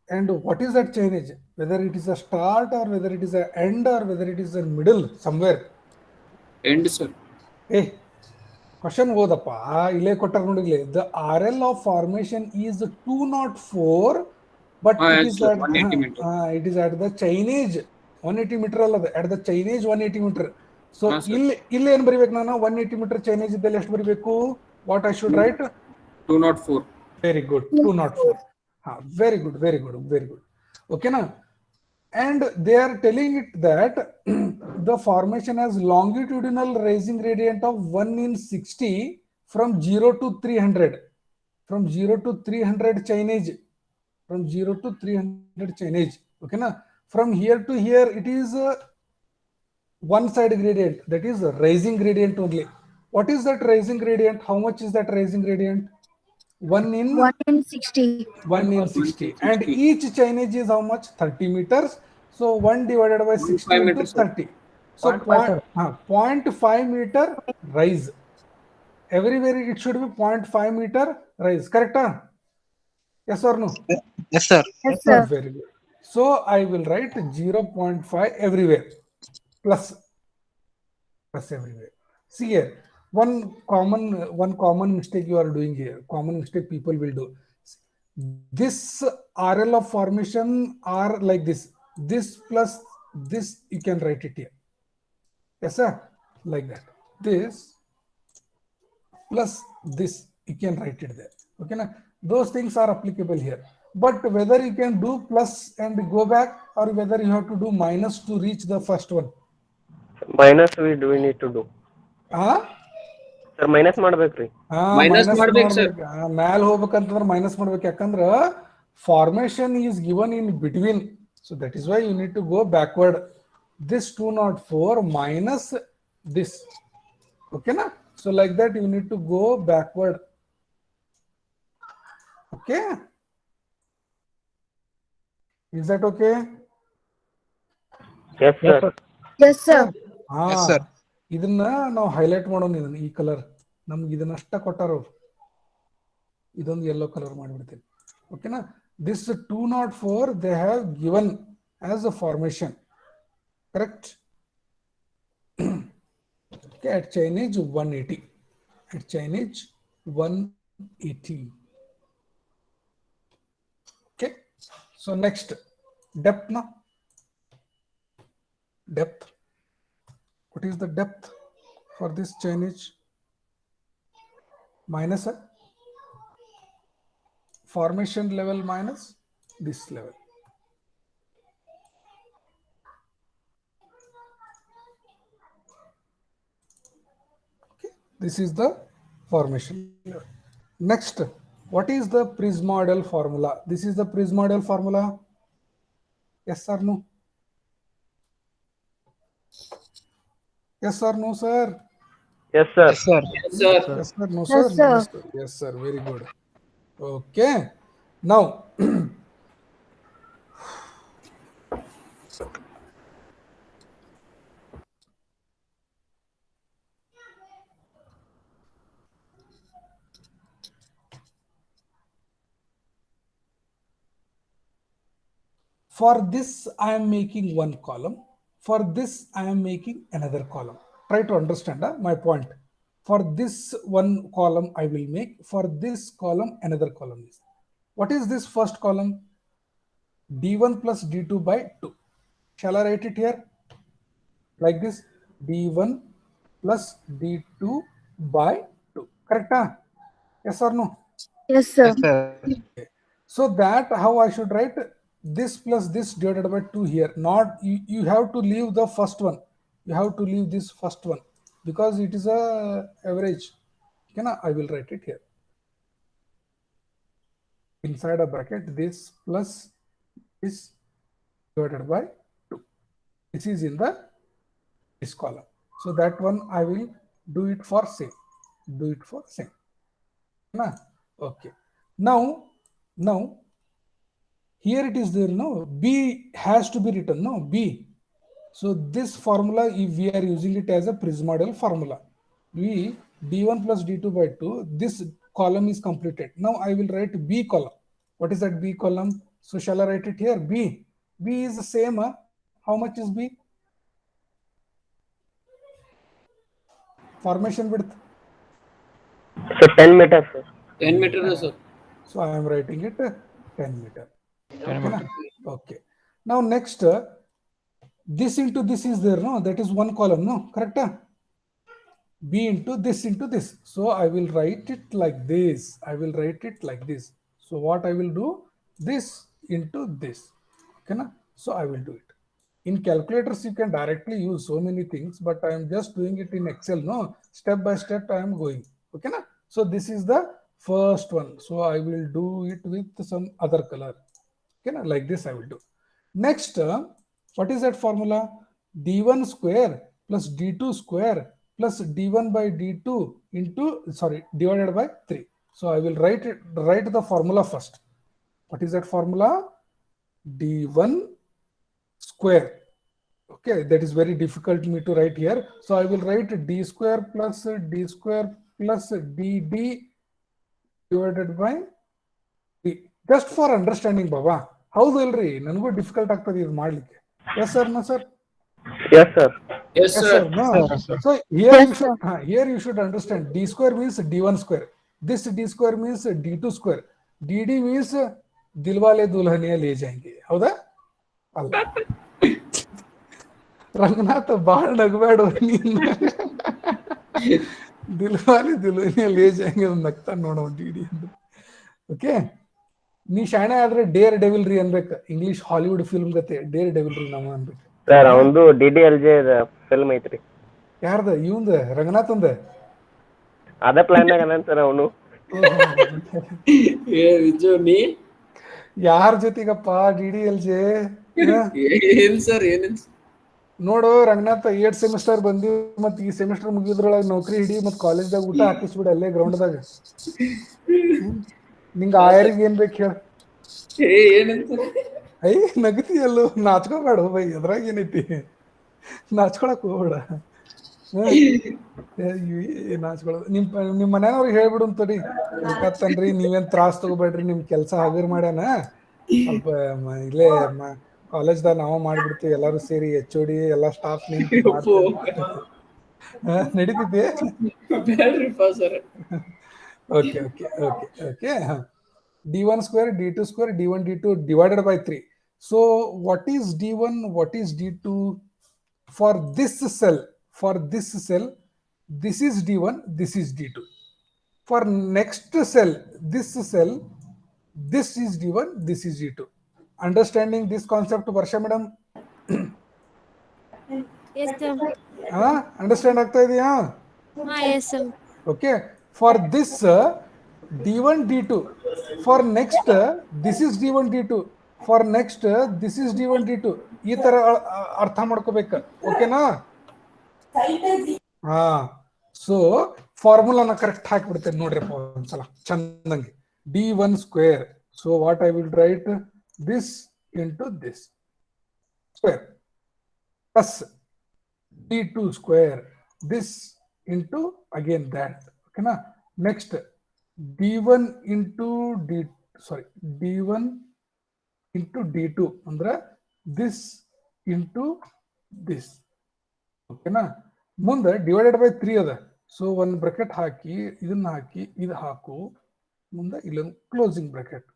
And what is that chainage? Whether it is a start or whether it is an end or whether it is a middle somewhere. End, sir. ಏ question ಓದಪ್ಪ, ಇಲ್ಲೇ ಕೊಟ್ಟಾರ ನೋಡಿಗ್ಲಿ. The R L of formation is 204, but it yes, is sir, 180 meter. It is at the chainage 180 metre ಅಲ್ಲದ, at the chainage 180 metre. So ಹಾ, sir. ಇಲ್ಲಿ ಏನ್ ಬರಿಬೇಕು ನಾನು? 180 ಮೀಟರ್ ಚೈನೀಸ್ ಇದ್ದಲ್ಲಿ ಎಷ್ಟು ಬರಿಬೇಕು? What I should write? 204. Very good. 204. Very good. Very good. Very good. Okay, now, and they are telling it that the formation has longitudinal rising gradient of 1 in 60 from 0 to 300. From 0 to 300 Chinese. From 0 to 300 Chinese. Okay, now, from here to here, it is one side gradient. That is rising gradient only. What is that rising gradient? How much is that rising gradient? 1 in 1 in 60. 1 in 60. And each Chinese is how much? 30 meters. So 1 divided by 60 into meters, sir. 30. So 0.5 meter rise. Everywhere it should be 0.5 meter rise. Correct? Yes or no? Yes, sir. Yes, sir. Very good. So I will write 0.5 everywhere. Plus everywhere. See here. One common mistake you are doing here. Common mistake people will do. This RL of formation are like this. This plus this, you can write it here. Yes, sir. Like that. This plus this, you can write it there. Okay, now those things are applicable here. But whether you can do plus and go back, or whether you have to do minus to reach the first one. Minus we do need to do. Sir, minus ಮಾಡ್ಬೇಕ್ರಿ. Minus ಮಾಡ್ಬೇಕು sir. ಮ್ಯಾಲ್ ಹೋಗ್ಬೇಕಂತಂದ್ರೆ minus ಮಾಡ್ಬೇಕು. ಯಾಕಂದ್ರೆ formation is given in between. So that is why you need to go backward. This 204 minus this. Okay, na? So like that you need to go backward. Okay? Is that okay? Yes, sir. Yes, sir. Yes, sir. ಇದನ್ನ ನಾವು highlight ಮಾಡೋಣ. ಇದನ್ನ ಈ colour ನಮ್ಗೆ ಇದನ್ನ ಅಷ್ಟ ಕೊಟ್ಟಾರ ಅವ್ರು. ಇದೊಂದು ಯೆಲ್ಲೋ ಕಲರ್ ಮಾಡಿಬಿಡ್ತೀನಿ. ಓಕೆನಾ? This 204 they have given as a formation. Correct? Okay, at Chinese 180. At Chinese 180. Okay. So next, depth now. Depth. What is the depth for this Chinese? Minus formation level minus this level. Okay, this is the formation level. Next, what is the prismodel formula? This is the prismodel formula. Yes or no? Yes or no, sir? Yes, sir. Yes, sir. Yes, sir. Yes, sir. No, sir. Yes, sir. No, sir. Yes, sir. Very good. Okay. Now, for this, I am making one column. For this, I am making another column. Try to understand my point. For this one column, I will make. For this column, another column is. What is this first column? D1 plus D2 by 2. Shall I write it here? Like this, D1 plus D2 by 2. Correct? Huh? Yes or no? Yes, sir. Yes, sir. So that how I should write this plus this divided by 2 here. Not you have to leave the first one. You have to leave this first one because it is a average. Okay, na? I will write it here. Inside a bracket, this plus this divided by 2. This is in this column. So that one I will do it for same. Do it for same. Na? Okay. Now here it is there, no? B has to be written, no? B. So this formula, if we are using it as a Prismodel formula, we D1 plus D2 by 2, this column is completed. Now I will write B column. What is that B column? So shall I write it here? B. B is the same. How much is B? Formation width. So 10 meters, sir. 10 meter, sir. So I am writing it 10 meter. 10 Okay, meter. na? Okay. Now next, this into this is there, no? That is one column, no? Correct? B into this. So I will write it like this. I will write it like this. So what I will do? This into this. Okay, na? So I will do it. In calculators, you can directly use so many things, but I am just doing it in Excel. No, step by step I am going. Okay, na? So this is the first one. So I will do it with some other color. Okay, na? Like this I will do. Next, what is that formula? D1 square plus D2 square plus D1 by D2 into, sorry, divided by 3. So I will write the formula first. What is that formula? D1 square. Okay, that is very difficult me to write here. So I will write D square plus DD divided by 3. Just for understanding, Baba. How's already? Nangu difficult ಆಗ್ತದೆ ಇದು ಮಾಡ್ಲಿಕ್ಕೆ. Yes sir, no sir. Yes, sir. Yes, Yes sir. sir, no. Yes, sir. So here Yes, you should here you should understand D square means D1 square. This D square means D2 square. DD means Dilwale Dulhania ले जाएंगे. ಹೌದಾ? ಅಲ್ಲ. ರಂಗನಾಥ್ ಬಾಳ ನಗಬೇಡ ನೀನು. ದಿಲ್ವಾಲೆ ದುಲ್ಹನಿಯಾ ಲೇ ಜಾएंगे ನಗ್ತಾ ನೋಡೋ DD ಅಂತ. ಓಕೆ, ನೀ ಶಾಣೆ ಆದ್ರೆ ಡೇರ್ ಡೆವಿಲ್ರಿ ಅನ್ಬೇಕು. ಇಂಗ್ಲಿಷ್ ಹಾಲಿವುಡ್ ಫಿಲ್ಮ್ ಗತೆ ಡೇರ್ ಡೆವಿಲ್ರಿ ನಾಮ ಅನ್ಬೇಕು. ಸರ್ ಅವಂದು DDLJ ಫಿಲ್ಮ್ ಐತ್ರಿ. ಯಾರ್ದ? ಇವಂದ ರಂಗನಾಥಂದ? ಅದೇ ಪ್ಲಾನ್ ನಾಗ ಅದಾನ ಸರ್ ಅವನು. ಏ ವಿಜು ನೀ ಯಾರ ಜೊತೆಗಪ್ಪ DDLJ? ಏನ್ ಸರ್ ಏನೇನ್ ನೋಡು ರಂಗನಾಥ್ 8 ಸೆಮಿಸ್ಟರ್ ಬಂದಿವ್, ಮತ್ ಈ ಸೆಮಿಸ್ಟರ್ ಮುಗಿದ್ರೊಳಗ ನೌಕರಿ ಹಿಡಿ, ಮತ್ ಕಾಲೇಜ್ದಾಗ ಊಟ ಹಾಕಿಸ್ಬಿಡ ಅಲ್ಲೇ ಗ್ರೌಂಡ್ದಾಗ. ನಿಂಗ ಆಯರಿಗೆ ಏನ್ ಬೇಕು ಹೇಳ? ಏನಂತ ಐ ನಗತಿ ಅಲ್ಲೋ, ನಾಚ್ಕೋಬೇಡ ಬೈ, ಅದ್ರಾಗ ಏನೈತಿ? ನಾಚ್ಕೊಳಕ್ ಹೋಗ್ಬೇಡ. ನಾಚ್ಕೊಳ್ಳೋದು ನಿಮ್ ಮನ್ಯಾನವ್ರಿಗೆ ಹೇಳ್ಬಿಡು ಅಂತಡಿ, ತನ್ರಿ ನೀವೇನ್ ತ್ರಾಸ್ ತಗೋಬೇಡ್ರಿ, ನಿಮ್ ಕೆಲ್ಸ ಹಗರ್ ಮಾಡ್ಯಾನ, ಸ್ವಲ್ಪ ಇಲ್ಲೇ ಕಾಲೇಜ್ದಾಗ ನಾವ ಮಾಡ್ಬಿಡ್ತೀವಿ ಎಲ್ಲಾರು ಸೇರಿ, HOD ಎಲ್ಲಾ ಸ್ಟಾಫ್ ನಡೀತೈತಿ. ಬ್ಯಾಡ್ರಿಪ್ಪ sir. Okay okay okay okay. D1 square, D2 square, D1, D2 divided by 3. So what is D1, what is D2? For this cell, this is D1, this is D2. For next cell, this is D1, this is D2. Understanding this concept, Varsha madam? Yes, sir. Understand ಆಗ್ತಾ ಇದೆಯಾ? Yes, sir. Okay, for this D1, D2, for next this is D1, D2, for next this is D1, D2. ಈ ತರ ಅರ್ಥ ಮಾಡ್ಕೋಬೇಕು. ಓಕೆನಾ? ಹಾ, so ಫಾರ್ಮುಲಾನ correct ಹಾಕಿಬಿಡ್ತೇನೆ ನೋಡ್ರಿಪ್ಪ ಒಂದ್ಸಲ ಚಂದಂಗೆ. D1 square, so what I will write, this into this square, plus D2 square, this into again that. Okay na? Next D1 into D1 into D2 ಅಂದ್ರೆ this into this. Okay na? ಮುಂದೆ divided by 3 ಅದ. So ಒಂದು bracket ಹಾಕಿ ಇದನ್ನ ಹಾಕಿ ಇದು ಹಾಕು, ಮುಂದೆ ಇಲ್ಲೊಂದು closing bracket.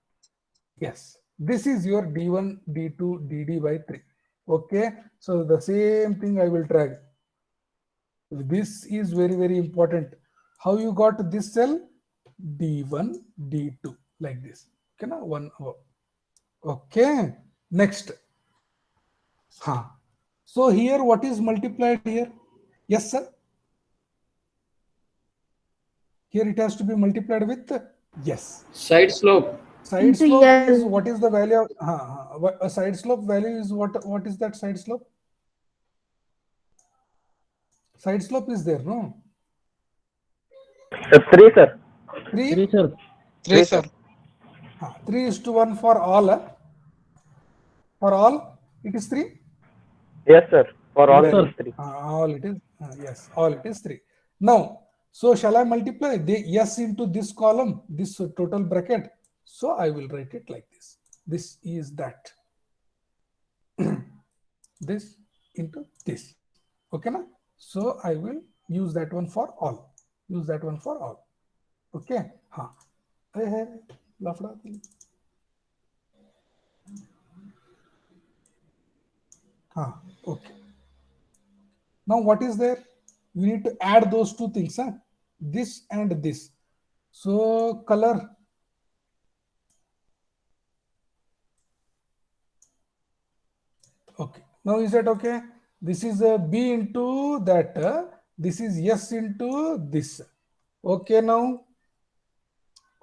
Yes, this is your D1, D2, DD by 3. Okay, so the same thing I will drag. This is very very important. How you got this cell? D1, D2 like this. Okay na? 1 over. Okay, next. So here what is multiplied here? Yes sir, here it has to be multiplied with, yes, Side slope. side slope Yes. is, what is the value of a side slope value is what is that side slope? Side slope is there, no? 3 sir. 3 3 sir. 3:1 for all. For all it is 3. Yes sir. For all sir 3. All it is, yes, all it is 3. Now, so shall I multiply the yes into this column, this total bracket? So I will write it like this. This is that. This into this. Okay na? So I will use that one for all. Use that one for all. Okay. हाँ. लफड़ा. Okay. Now what is there? You need to add those two things, huh? This and this. So color. Okay. Now is that okay? This is a B into that. This is S into this. Okay now.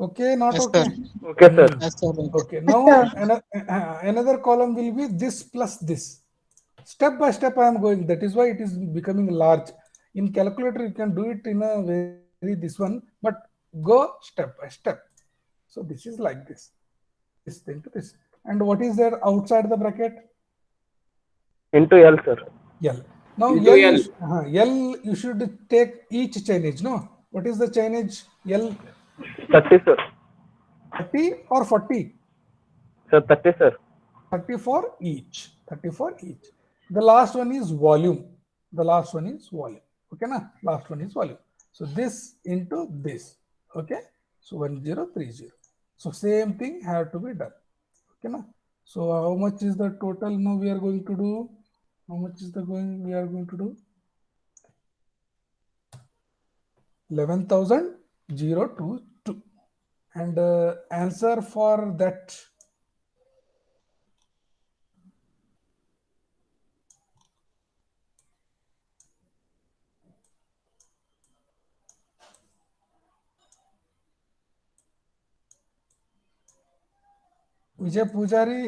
Okay, not Yes, okay. sir. Okay, sir. Yes, sir. Okay. Now another column will be this plus this. Step by step I am going. That is why it is becoming large. In calculator you can do it in a very this one, but go step by step. So this is like this. This thing to this. And what is there outside the bracket? Into L, sir. L. Now Into L, L. L you should take each chainage. No, what is the chainage? L 30, sir. 30 or 40? Sir, 30, sir. 30 for each. 30 for each. The last one is volume. The last one is volume. Okay, na? Last one is volume. So this into this. Okay. So 1030. So same thing have to be done. Okay, na? So how much is the total now we are going to do? How much is the we are going to do? 11,022. And answer for that. Vijay Poojari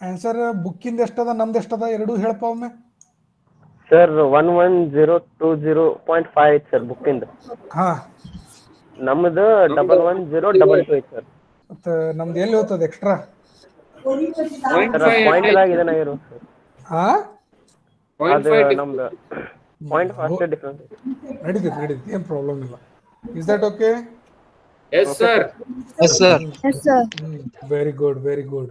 answer ಬುಕ್ಕಿಂದ ಎಷ್ಟದ ನಮ್ದು ಎಷ್ಟದ ಎರಡೂ ಹೇಳಪ್ಪ ಒಮ್ಮೆ. Sir, 11020.5 sir, book in. ಹಾ ನಮ್ದು 11022 ಐತೆ ಸರ್. ಮತ್ತೆ ನಮ್ದು ಎಲ್ಲಿ ಹೋಗ್ತದೆ ಎಕ್ಸ್ಟ್ರಾ? ಪಾಯಿಂಟ್ ಆಗಿದೆ ನಾ ಇರು ಸರ್. ಹಾ ಅದು ನಮ್ದು ಪಾಯಿಂಟ್ ಅಷ್ಟೇ ಡಿಫರೆನ್ಸ್. ನಡೀತೈತಿ ಏನು ಪ್ರಾಬ್ಲಮ್ ಇಲ್ಲ. Is that okay? Yes, sir. Yes, sir. Yes, sir. Very good, very good.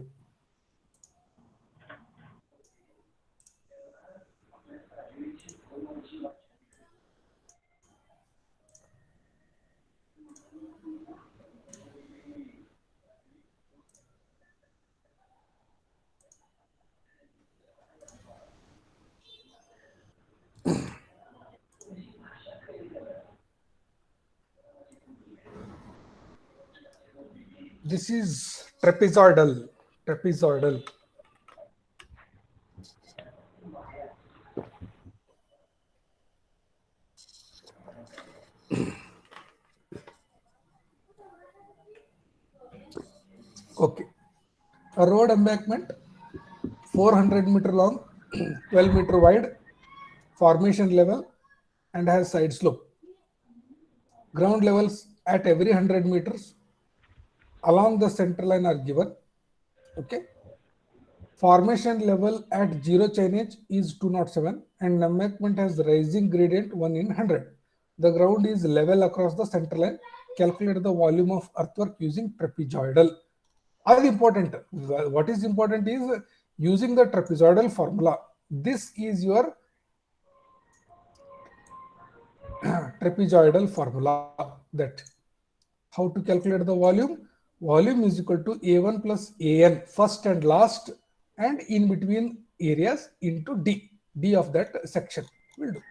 This is trapezoidal. Trapezoidal. Okay. A road embankment, 400 meter long, 12 meter wide, formation level, and has side slope. Ground levels at every 100 meters along the center line are given. Okay. Formation level at zero chainage is 207 and embankment has rising gradient 1 in 100. The ground is level across the center line. Calculate the volume of earthwork using trapezoidal. All important. What is important is using the trapezoidal formula. This is your trapezoidal formula. That how to calculate the volume? Volume is equal to A1 plus AN, first and last, and in between areas into D. D of that section will do.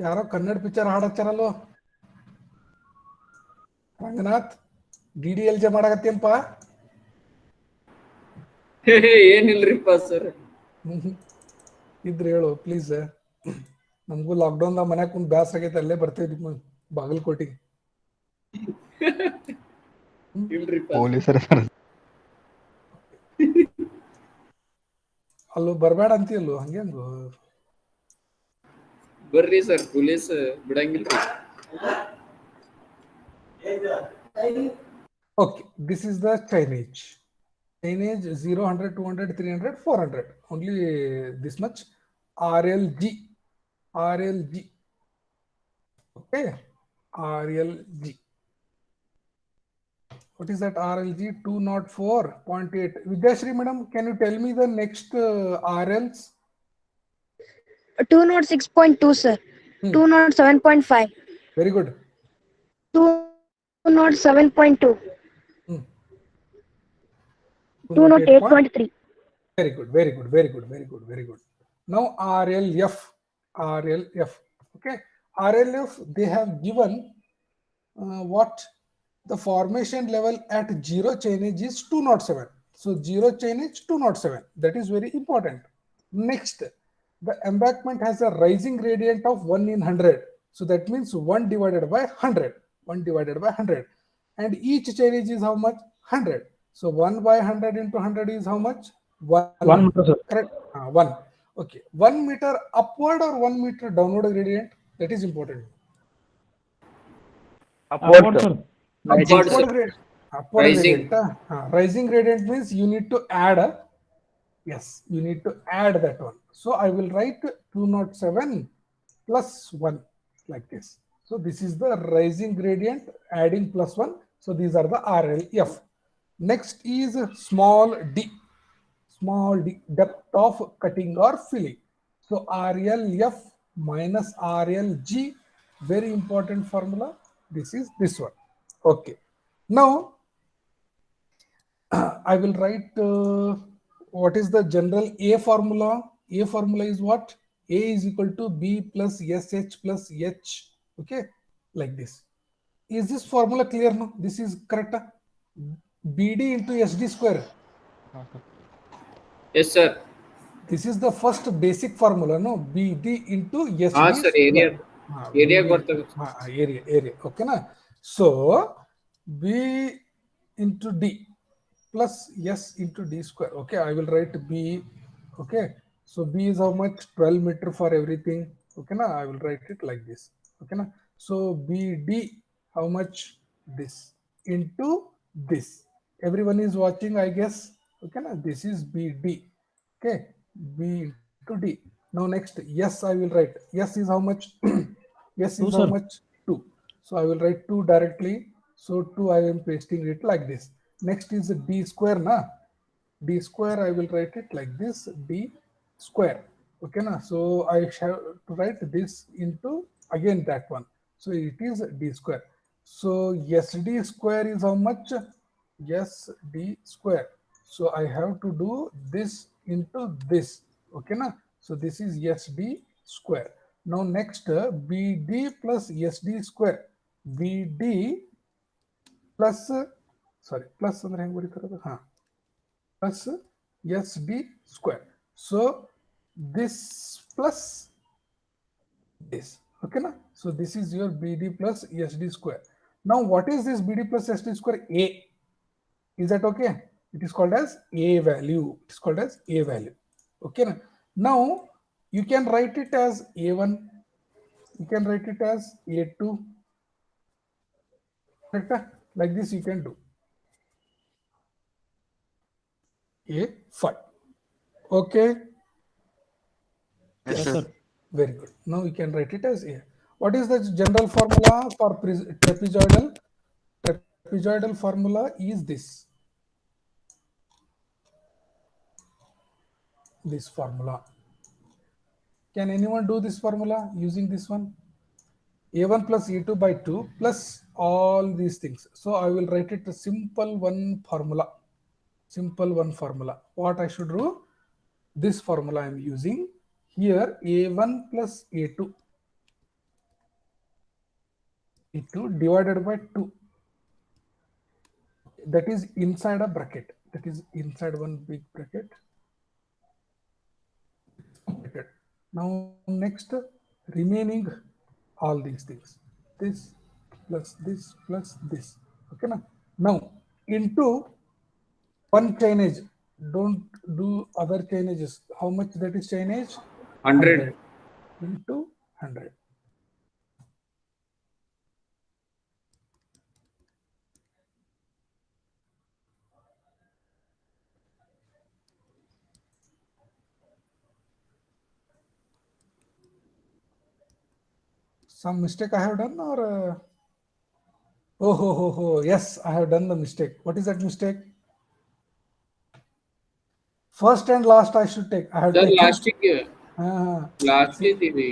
ಯಾರೋ Kannada picture ಹಾಡಚ್ಚಾರಲ್ಲೋ Ranganath, DDLJ ಮಾಡಾಕತ್ತೇನಪ್ಪ? ಏನಿಲ್ರಿಪ್ಪ sir. ಇದ್ರೆ ಹೇಳು please. ನಮಗೂ lockdown ಮನ್ಯಾಗ ಕುಂತ್ ಬ್ಯಾಸರ ಆಗೈತೆ, ಅಲ್ಲೇ ಬರ್ತೇವೆ ಬಾಗಲಕೋಟಿಗೆ. ಪೊಲೀಸರ ಅಲ್ಲೂ ಬರ್ಬೇಡ ಅಂತೀಯಲ್ಲೋ, ಹಂಗೇಂಗು? ಬರ್ರಿ ಸರ್, ಪೊಲೀಸ್ ಬಿಡಂಗಿಲ್ರಿ. Okay, this is the chainage. Chainage 0, 100, 200, 300, 400. Only this much. RLG. RLG. Okay. RLG. What is that RLG? 204.8. Vidyashri madam, can you tell me the next RLs? 206.2, sir. 207.5. Very good. 207.2. Hmm. 208.3. Very good, very good, very good, very good, very good. Now RLF, RLF, okay. RLF, they have given what? The formation level at zero chainage is 207. So zero chainage 207. That is very important. Next, the embankment has a rising gradient of 1 in 100. So that means 1 divided by 100. 1 divided by 100. And each chainage is how much? 100. So 1 by 100 into 100 is how much? 1. 1 meter, sir. Correct? 1. Okay. 1 meter upward or 1 meter downward gradient? That is important. Upward, sir. Upward, sir. Upward Rising. gradient. Rising gradient means you need to add a, yes, you need to add that one. So I will write 207 plus 1 like this. So this is the rising gradient adding plus 1. So these are the RLF. Next is small d. Small d, depth of cutting or filling. So RLF minus RLG, very important formula. This is this one. Okay. Now I will write what is the general A formula. A formula is what? A is equal to B plus SH plus H. Okay, like this. Is this formula clear now? This is correct. BD into SD square. Yes, sir. This is the first basic formula, no? BD into SD Sir, area. Area gottagottu. area. Okay, na? So B into D plus S into D square. Okay, I will write B. Okay, so B is how much? 12 meter for everything. Okay, na? I will write it like this. Okay, na? So BD, how much? This into this. Everyone is watching, I guess. Okay, na? This is BD. Okay, B into D. Now next, yes, I will write. Yes is how much? Yes is how much? 2. So I will write 2 directly. So 2 I am pasting it like this. Next is D square, na? D square I will write it like this, D square. Okay, na? So I shall write this into again that one. So it is D square. So SD square is how much? SD square. So I have to do this into this. Okay, na? So this is SD square. Now next, BD plus SD square. BD plus, sorry, plus plus SD square. So this plus this. Okay, na? So this is your BD plus SD square. Now what is this BD plus SD square? A. Is that okay? It is called as A value. It is called as A value. Okay. Now you can write it as A1. You can write it as A2. Correct? Like this you can do. A5. Okay. Yes, sir. Very good. Now you can write it as A. What is the general formula for trapezoidal? Trapezoidal formula is this. This formula. Can anyone do this formula using this one? A1 plus A2 by 2 plus all these things. So I will write it a simple one formula. Simple one formula. What I should do? This formula I am using here. A1 plus A2. A2 divided by 2. That is inside a bracket. That is inside one big bracket. Now next, remaining all these things. This plus this plus this. Okay, na? Now into one chainage. Don't do other chainages. How much that is chainage? 100. Into 100. Some mistake I have done, or oh, yes, I have done the mistake. What is that mistake? First and last I should take. I have The taken last ಹಾ ಹಾ last ಇದೀವಿ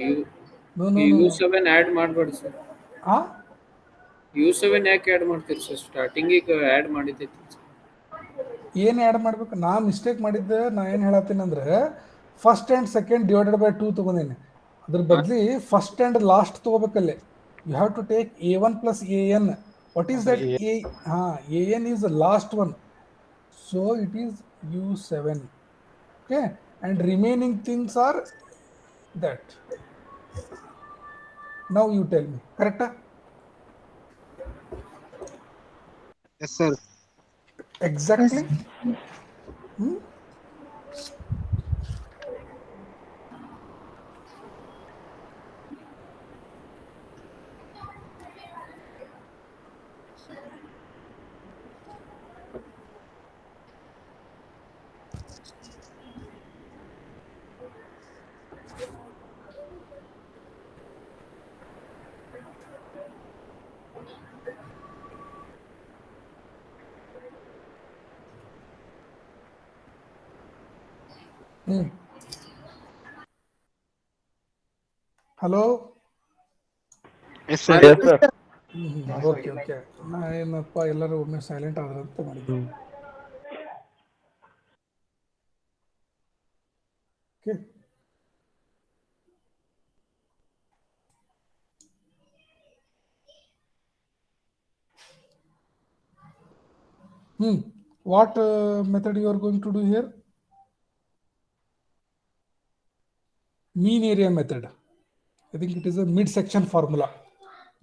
no no no U7 add ಮಾಡ್ಬೇಡಿ sir. ಆ U7 ಯಾಕೆ add ಮಾಡ್ತೀರಿ sir? Starting ಈಗ add ಮಾಡಿದ್ದೈತಿ. ಏನು ಆ್ಯಡ್ ಮಾಡ್ಬೇಕು? ನಾ ಮಿಸ್ಟೇಕ್ ಮಾಡಿದ್ದೆ. ನಾ ಏನು ಹೇಳತ್ತೀನಿ ಅಂದ್ರೆ first and second divided by 2 ತೊಗೊಂಡೇನೆ. ಅದ್ರ ಬದ್ಲಿ ಫಸ್ಟ್ ಆ್ಯಂಡ್ ಲಾಸ್ಟ್ ತೊಗೋಬೇಕಲ್ಲೇ. You have to take A1 plus AN. What is that? AN is the last one, so it is U7. Okay, and remaining things are that. Now you tell me, ಕರೆಕ್ಟಾ? Yes, sir. Exactly. Hello. Yes, sir. Yes, sir. Okay okay. ನಾ ಏನಪ್ಪ ಎಲ್ಲರೂ ಒಮ್ಮೆ silent ಆದ್ರ ಅಂತ ಮಾಡಿದ್ದೆ. ಓಕೆ, what method you are going to do here? Mean area method. I think it is a mid-section formula.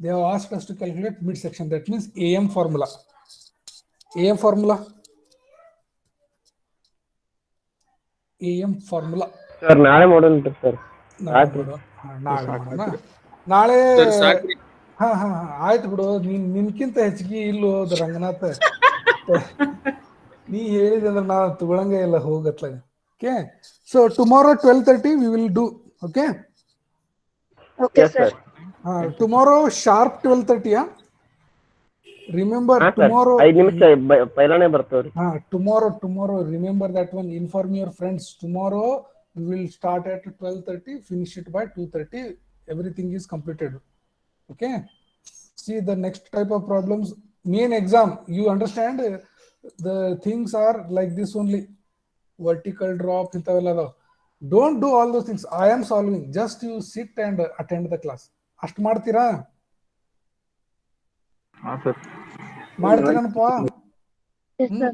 They have asked us to calculate mid-section. That means AM formula. AM formula. AM formula. Sir, ನಾಳೆ ಮಾಡೋಣ sir. ನಾಳೆ sir ಸಾಕ್ರಿ. ಹಾ ಹಾ ಹಾ ಆಯ್ತು ಬಿಡು. ನಿನ್ಕಿಂತ ಹೆಚ್ಚಿಗೆ ಇಲ್ಲೋ ಅದು ರಂಗನಾಥ್. ನೀ ಹೇಳಿದಂದ್ರೆ ನಾ ತಗೊಳಂಗೆ ಇಲ್ಲ ಹೋಗತ್ಲಾಗ. Okay, so tomorrow 12:30 we will do. Okay. Okay, Yes, sir. Tomorrow sharp 12:30. Remember tomorrow. 5 ನಿಮಿಷ ಪೈಲಾನೆ ಬರ್ತವ್ರಿ. Tomorrow remember that one. Inform your friends. Tomorrow we will start at 12:30, finish it by 2:30. Everything is completed. Okay. See the next type of problems. Main exam, you understand, the things are like this only. Vertical drop, don't do all those things. I am solving. Just you sit and attend the class. ಅಷ್ಟು ಮಾಡ್ತೀರಾ? ಮಾಡ್ತೀರನಪ್ಪ? Yes, sir.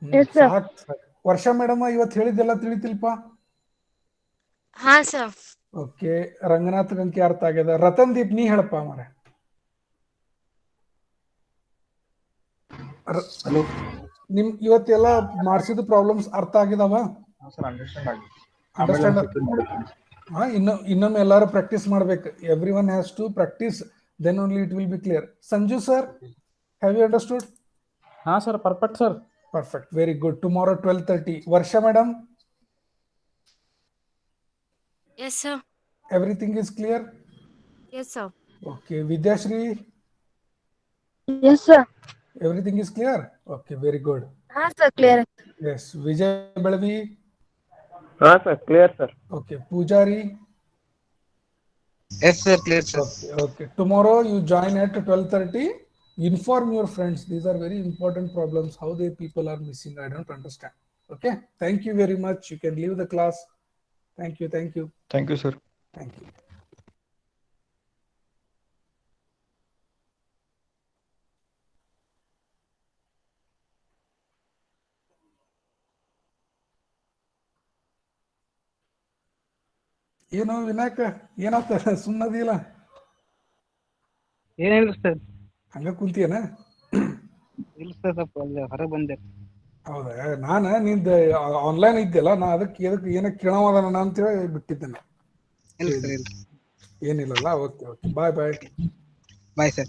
Yes, sir. ವರ್ಷ madam ಇವತ್ತು ಹೇಳಿದ್ದೆಲ್ಲ ತಿಳಿತಿಲ್ಪ? ಹಾ sir. Okay, Ranganath ಗಂಕೆ ಅರ್ಥ ಆಗ್ಯದ. ರತನ್ ದೀಪ್ ನೀ ಹೇಳಪ್ಪ ಮಾರೆ. ನಿಮ್ ಇವತ್ತೆಲ್ಲ ಮಾಡಿಸಿದ ಪ್ರಾಬ್ಲಮ್ಸ್ ಅರ್ಥ ಆಗಿದಾವ? ಇನ್ನೊಮ್ಮೆ ಎಲ್ಲಾರು ಪ್ರಾಕ್ಟೀಸ್ ಮಾಡ್ಬೇಕು. Everyone has to practice, then only it will be clear. Sanju sir, have you understood? ಹಾ ಸರ್, perfect sir. Perfect, very good. Tomorrow 12:30. Varsha madam? Yes sir. Everything is clear? Yes sir. Okay. Vidyashree? Yes, sir. Everything is clear? Okay, very good. Sir, clear. Yes. Vijay Balavi? ಹಾ sir, clear sir. Okay. Pujari? Yes, sir. Clear, sir. Okay. Tomorrow you join at 12:30. Inform your friends. These are very important problems. How the people are missing, I don't understand. Okay. Thank you very much. You can leave the class. Thank you. Thank you. Thank you, sir. Thank you. ಏನೋ ವಿನಾಯಕ, ಏನಾತ ಸುಮ್ಮನದಿಲ್ಲ? ಏನಿಲ್ಲ sir. ಹಂಗ ಕುಂತಿಯನ? ಇಲ್ಲ sir, ಸ್ವಲ್ಪ ಹೊರಗೆ ಬಂದೆ. ಹೌದಾ? ನಾನು ನಿಂದ ಆನ್ಲೈನ್ ಇದ್ದೆಲ್ಲ, ನಾ ಅದಕ್ಕೆ ಏನೋ ಕೇಳೋದನ ಅಂತೇಳಿ ಬಿಟ್ಟಿದ್ದೇನೆ. ಏನಿಲ್ಲಲ್ಲ? ಓಕೆ ಓಕೆ, ಬಾಯ್ ಬಾಯ್. Bye, sir.